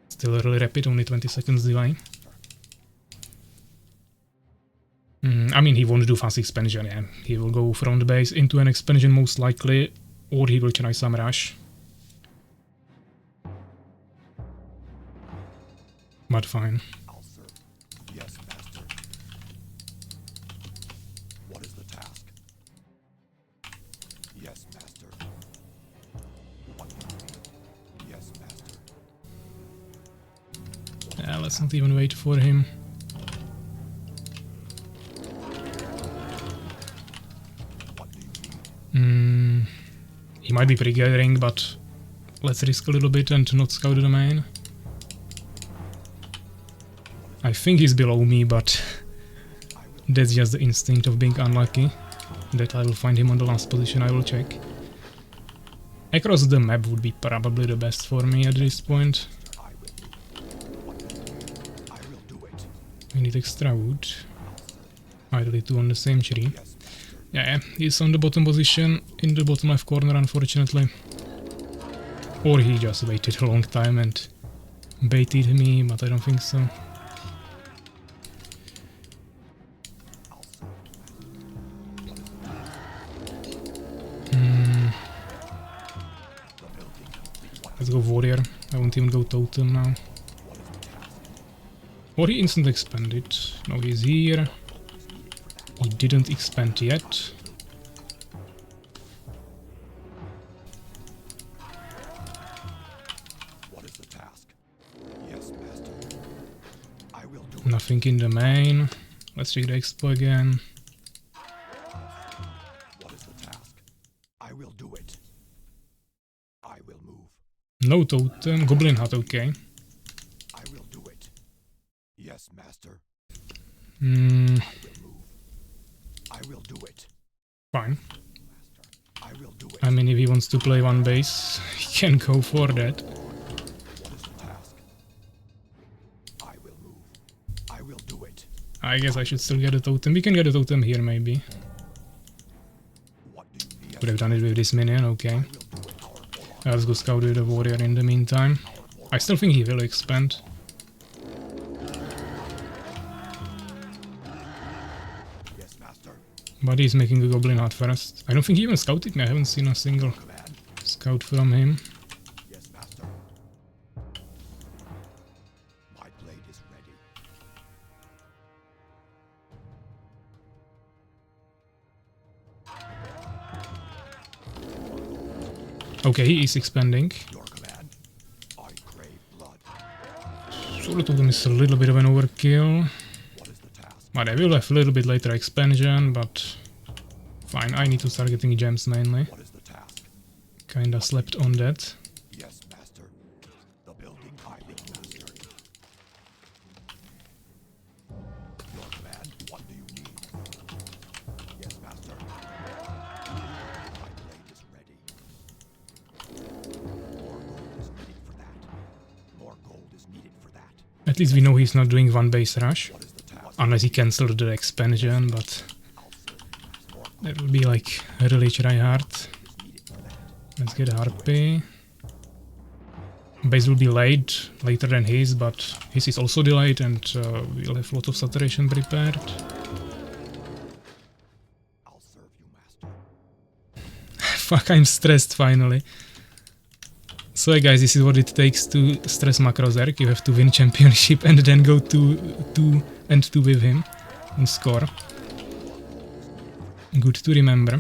still really rapid, only 20 seconds delay. I mean, he won't do fast expansion, yeah. He will go from the base into an expansion most likely, or he will try some rush. But fine. Yes, master. What is the task? Yes, master. What do you mean? Yes, master. Yeah, let's not even wait for him. He might be pre-gathering, but let's risk a little bit and not scout the main. I think he's below me, but that's just the instinct of being unlucky. That I will find him on the last position, I will check. Across the map would be probably the best for me at this point. We need extra wood. Ideally 2 on the same tree. Yeah, he's on the bottom position, in the bottom left corner unfortunately. Or he just waited a long time and baited me, but I don't think so. Let's go warrior. I won't even go totem now. Or he instant expanded. No, he's here. He didn't expand yet. What is the task? Yes, master. I will do Nothing in the main. Let's check the expo again. What is the task? I will do it. I will move. No totem. Goblin hut, okay. I will do it. Yes, master. I will do it. Fine. I will do it. I mean, if he wants to play one base, he can go for that. What is the task? I will move. I will do it. I guess I should still get a totem. We can get a totem here, maybe. What do you need? Could have done it with this minion, okay. Let's go scout with the warrior in the meantime. I still think he will expand. Yes, master. But he's making a goblin hut first. I don't think he even scouted me. I haven't seen a single scout from him. Yes, master. My blade is ready. Okay, he is expanding. Your command. I crave blood. So the totem is a little bit of an overkill. What is the task? But I will have a little bit later expansion, but fine, I need to start getting gems mainly. What is the task? Kinda slept on that. Yes, master. The building I lead, master. Your command. What do you need? Yes, master. My blade is ready. More gold is needed for that. More gold is needed for that. At least we know he's not doing one base rush. What is the task? Unless he cancelled the expansion, but that would be like really try hard. Let's get a harpy. Base will be late, later than his, but his is also delayed and we'll have lots of saturation prepared. I'll serve you, master. Fuck, I'm stressed finally. So yeah, guys, this is what it takes to stress MaCrOzerg. You have to win championship and then go 2-2 with him and score. Good to remember.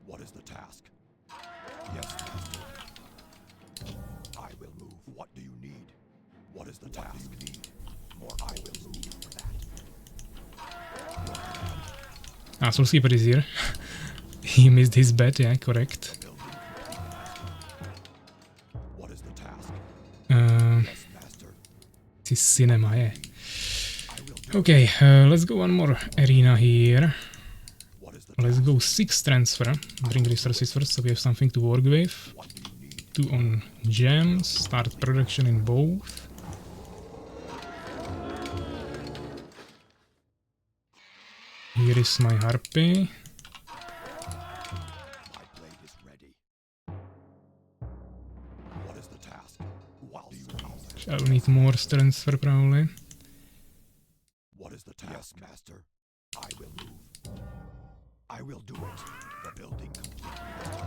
What is the task? Yes, master. I will move. What do you need? What is the task? More I will move for that. Ah, Soul Keeper is here. He missed his bet, yeah, correct. What is the task? This is cinema, yeah. Okay, let's go one more arena here. Let's go 6 transfer. Bring resources first so we have something to work with. 2 on gems, start production in both. Here is my harpy. My blade is ready. What is the task? Shall need more transfer probably. What is the task, Master? I will move. I will do it. The building complete, Master.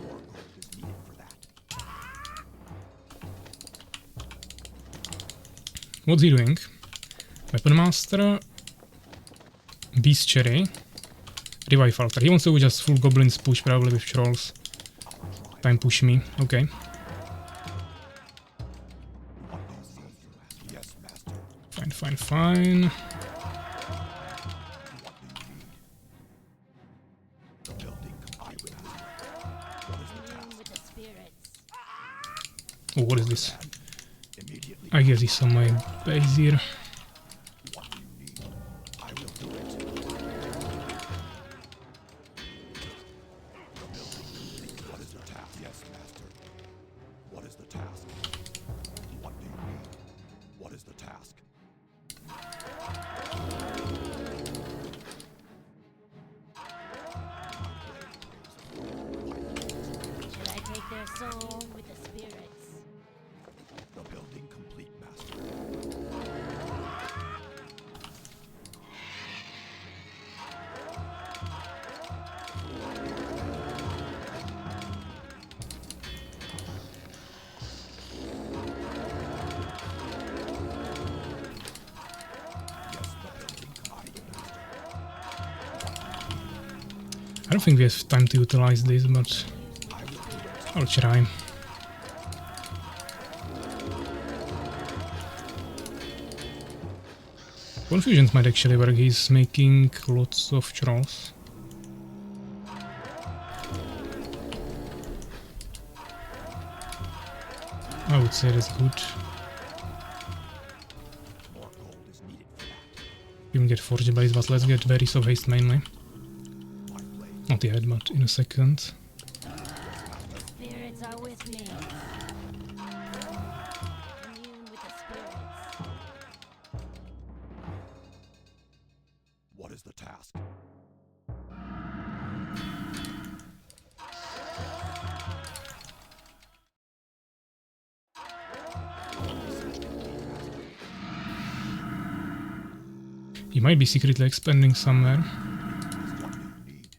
More gold is needed for that. What's he doing? Weapon Master, Beast Cherry, Revive Altar. He wants to just full goblins push probably with trolls. Time push me, okay. Yes, Master. Fine, fine, fine. The building complete, Master. What is the task? With the spirits. Oh, what is this? Immediately. I guess he's on my base here. What do you need? I will do it. The building complete. What is the task? Yes, Master. What is the task? What do you need? What is the task? Should I take their soul with the spirits? The building complete, Master. I don't think we have time to utilize this, but I'll try. Confusions might actually work, he's making lots of trolls. I would say that's good. More gold is needed for that. You can get Forge Blades, but let's get Berries of Haste mainly. My blade. Not yet, but in a second. The spirits are with me. Commune with the spirits. What is the task? He might be secretly expanding somewhere. What do you need?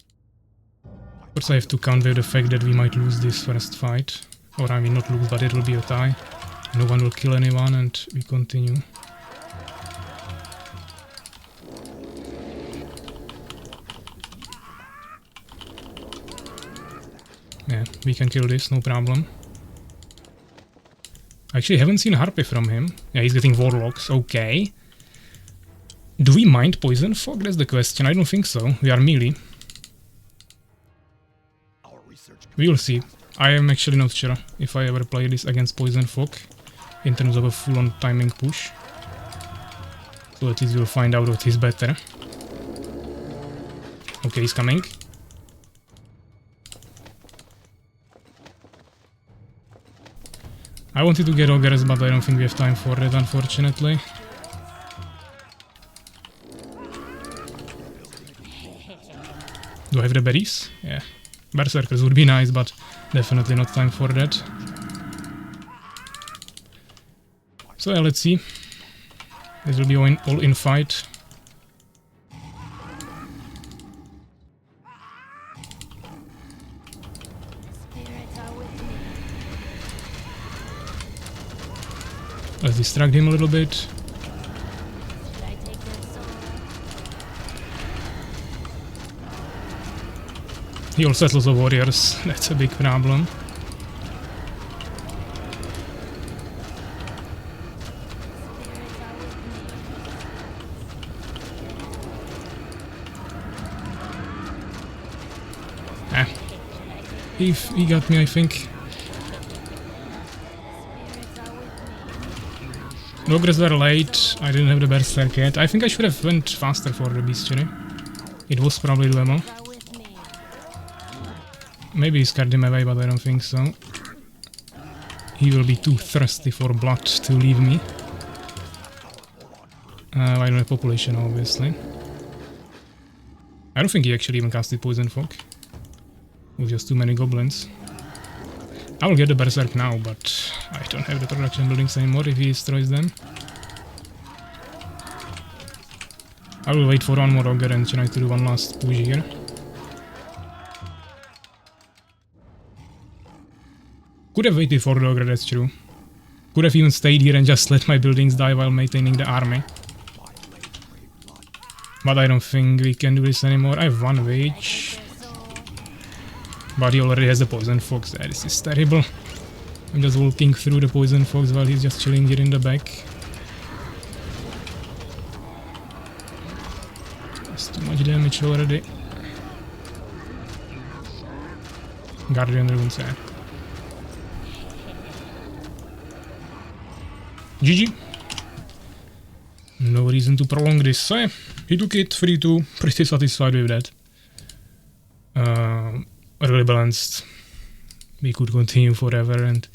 Of course I have to count with the fact that we might lose this first fight. Or I mean not lose, but it will be a tie. No one will kill anyone and we continue. Yeah, we can kill this, no problem. I actually haven't seen Harpy from him. Yeah, he's getting Warlocks, okay. Do we mind Poison Fog? That's the question. I don't think so. We are melee. Our research. We will see. I am actually not sure if I ever play this against Poison Fog in terms of a full-on timing push. So at least we'll find out what is better. Okay, he's coming. I wanted to get Ogres, but I don't think we have time for it, unfortunately. Do I have the berries? Yeah. Berserkers would be nice, but definitely not time for that. So yeah, let's see. This will be all in fight. Spirits are with me. Let's distract him a little bit. Should I take their soul? He also has lots of warriors. That's a big problem. Spirits are with me. He got me, I think. Ogres were late, I didn't have the berserk yet. I think I should have went faster for the bestiary. It was probably doable. Maybe he scared him away, but I don't think so. He will be too thirsty for blood to leave me. I don't have population, obviously. I don't think he actually even casted Poison Fog. With just too many goblins. I will get the berserk now, but I don't have the production buildings anymore if he destroys them. I will wait for one more ogre and try to do one last push here. Could have waited for the ogre, that's true. Could have even stayed here and just let my buildings die while maintaining the army. But I don't think we can do this anymore. I have one wage. But he already has the poison fox there. This is terrible. I'm just walking through the poison fox while he's just chilling here in the back. That's too much damage already. Guardian runes there. GG. No reason to prolong this. So yeah, he took it 3-2. Pretty satisfied with that. Really balanced. We could continue forever and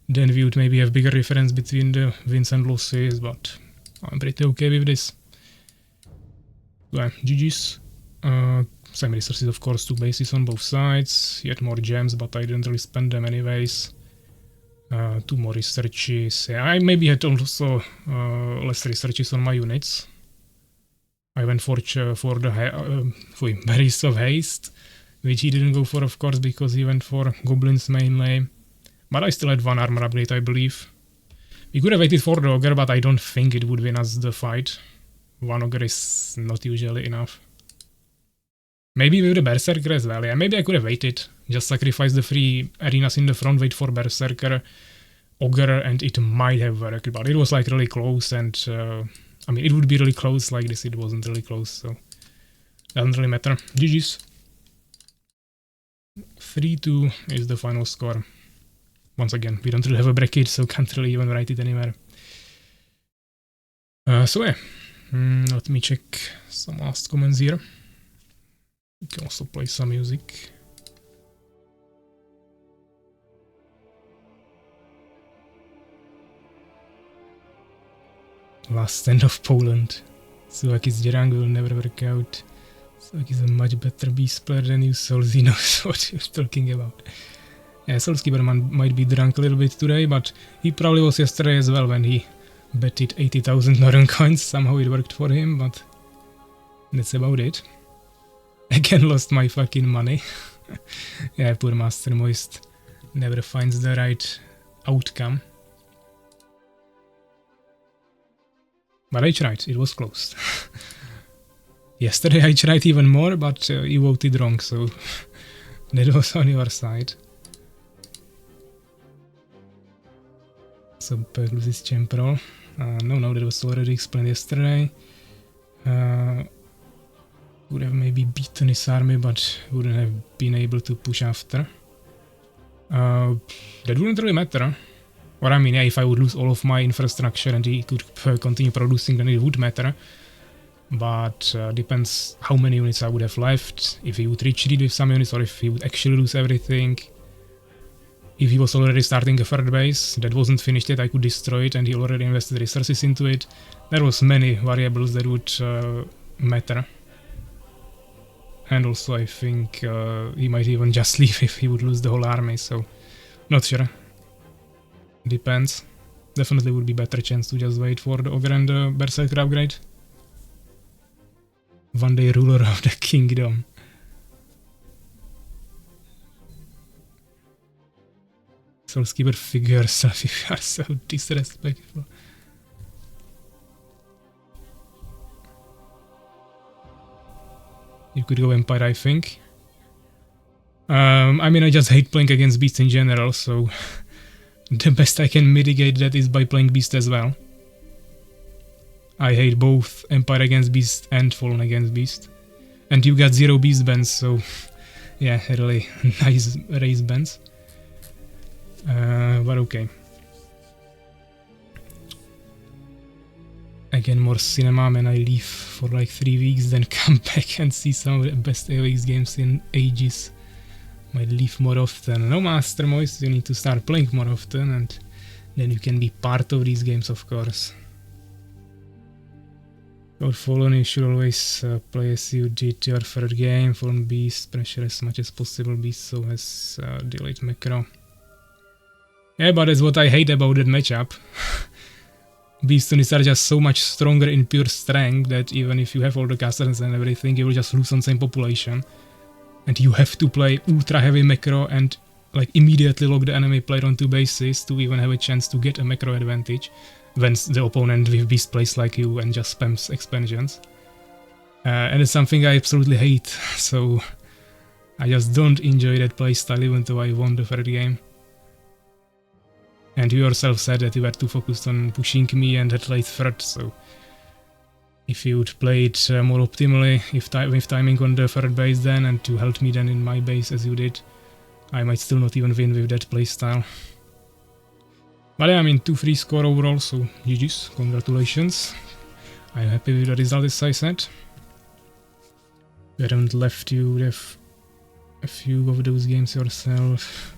then we would maybe have bigger difference between the wins and losses, but I'm pretty okay with this. Yeah, GG's. Same resources, of course, 2 bases on both sides. He had more gems, but I didn't really spend them anyways. 2 more researches. Yeah, I maybe had also less researches on my units. I went for the Berries of Haste, which he didn't go for, of course, because he went for goblins mainly. But I still had 1 armor upgrade, I believe. We could have waited for the ogre, but I don't think it would win us the fight. 1 ogre is not usually enough. Maybe with the berserker as well, yeah, maybe I could have waited. Just sacrifice the 3 arenas in the front, wait for berserker, ogre, and it might have worked, but it was like really close, and I mean, it would be really close like this, it wasn't really close, so doesn't really matter. GG's. 3-2 is the final score. Once again, we don't really have a bracket, so can't really even write it anywhere. So yeah, let me check some last comments here. We can also play some music. Last stand of Poland. Suaki's Jarang will never work out. Suaki's a much better beast player than you, Souls. He knows what you're talking about. Yeah, Soulskeeper might be drunk a little bit today, but he probably was yesterday as well when he betted 80,000 Northern coins. Somehow it worked for him, but that's about it. Again lost my fucking money. Yeah, poor Master Moist never finds the right outcome. But I tried, it was close. Yesterday I tried even more, but you voted wrong, so that was on your side. So Perk loses champ roll. No, that was already explained yesterday. Would have maybe beaten his army, but wouldn't have been able to push after. That wouldn't really matter. Or I mean, yeah, if I would lose all of my infrastructure and he could continue producing, then it would matter. But depends how many units I would have left, if he would retreat with some units, or if he would actually lose everything. If he was already starting a third base that wasn't finished yet, I could destroy it, and he already invested resources into it. There was many variables that would matter. And also I think he might even just leave if he would lose the whole army, so not sure. Depends. Definitely would be better chance to just wait for the Ogre and the Berserker upgrade. One day ruler of the kingdom. Soulskeeper figure yourself if you are so disrespectful. You could go Empire, I think. I mean, I just hate playing against Beast in general, so the best I can mitigate that is by playing Beast as well. I hate both Empire against Beast and Fallen against Beast. And you got 0 Beast bans, so yeah, really nice race bands. But okay. Again, more cinema when I leave for like 3 weeks, then come back and see some of the best AOX games in ages. Might leave more often. No Master Moist, you need to start playing more often, and then you can be part of these games, of course. For Fallen, you should always play as you did your third game. Fallen Beast, pressure as much as possible. Beast so has delayed macro. Yeah, but that's what I hate about that matchup. Beast units are just so much stronger in pure strength that even if you have all the casters and everything, you will just lose on same population. And you have to play ultra heavy macro and like immediately lock the enemy player on 2 bases to even have a chance to get a macro advantage when the opponent with Beast plays like you and just spams expansions. And it's something I absolutely hate, so I just don't enjoy that playstyle even though I won the third game. And you yourself said that you were too focused on pushing me and had late third, so if you would play it more optimally, with timing on the third base then, and to help me then in my base as you did, I might still not even win with that playstyle. But yeah, I mean 2-3 score overall, so GG's, congratulations. I'm happy with the result, as I said. You haven't left you with a few of those games yourself.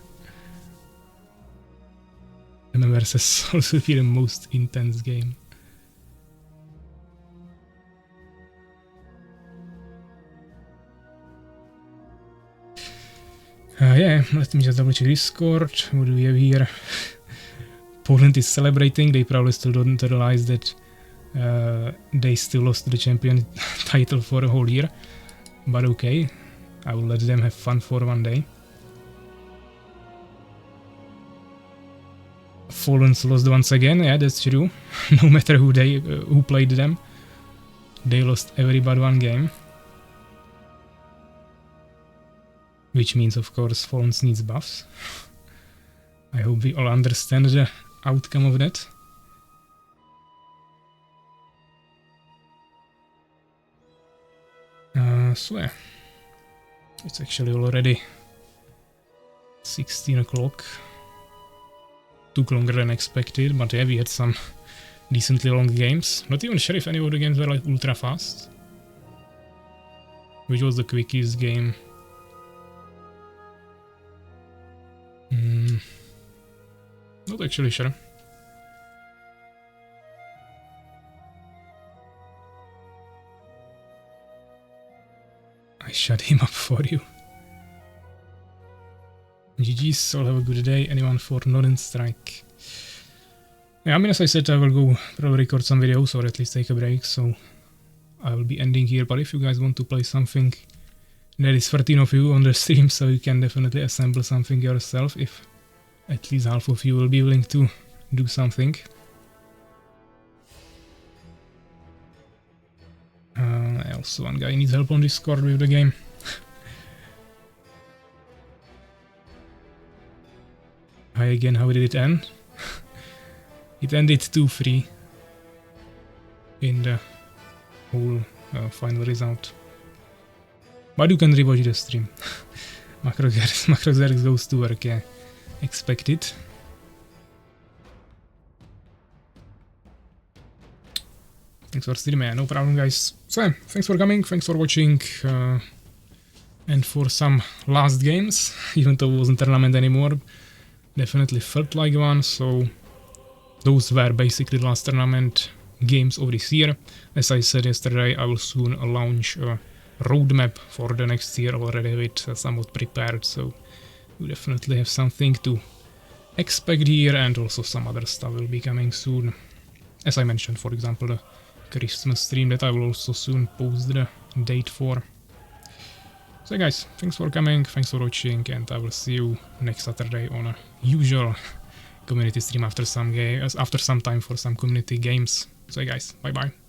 Remember, this also be the most intense game. Yeah, let me just double check Discord. What do we have here? Poland is celebrating. They probably still don't realize that they still lost the champion title for a whole year. But okay, I will let them have fun for one day. Fallen's lost once again, yeah, that's true. No matter who played them, they lost every but one game. Which means, of course, Fallen's needs buffs. I hope we all understand the outcome of that. So yeah, it's actually already 16 o'clock. Took longer than expected, but yeah, we had some decently long games. Not even sure if any of the games were like ultra fast. Which was the quickest game? Not actually sure. I shut him up for you. GG's, all have a good day. Anyone for Northern Strike? Yeah, I mean, as I said, I will go probably record some videos or at least take a break, so I will be ending here. But if you guys want to play something, there is 13 of you on the stream, so you can definitely assemble something yourself if at least half of you will be willing to do something. Also, one guy needs help on Discord with the game. Hi again, how did it end? It ended 2-3 in the whole final result. But you can rewatch the stream. MaCrOzerg goes to work, yeah. Expected. Thanks for streaming, yeah, no problem guys. So yeah, thanks for coming, thanks for watching. And for some last games, even though it wasn't tournament anymore, definitely felt like one, so those were basically the last tournament games of this year. As I said yesterday, I will soon launch a roadmap for the next year, already have it somewhat prepared, so you definitely have something to expect here, and also some other stuff will be coming soon. As I mentioned, for example, the Christmas stream that I will also soon post the date for. So guys, thanks for coming, thanks for watching, and I will see you next Saturday on a usual community stream after some time for some community games. So guys, bye bye.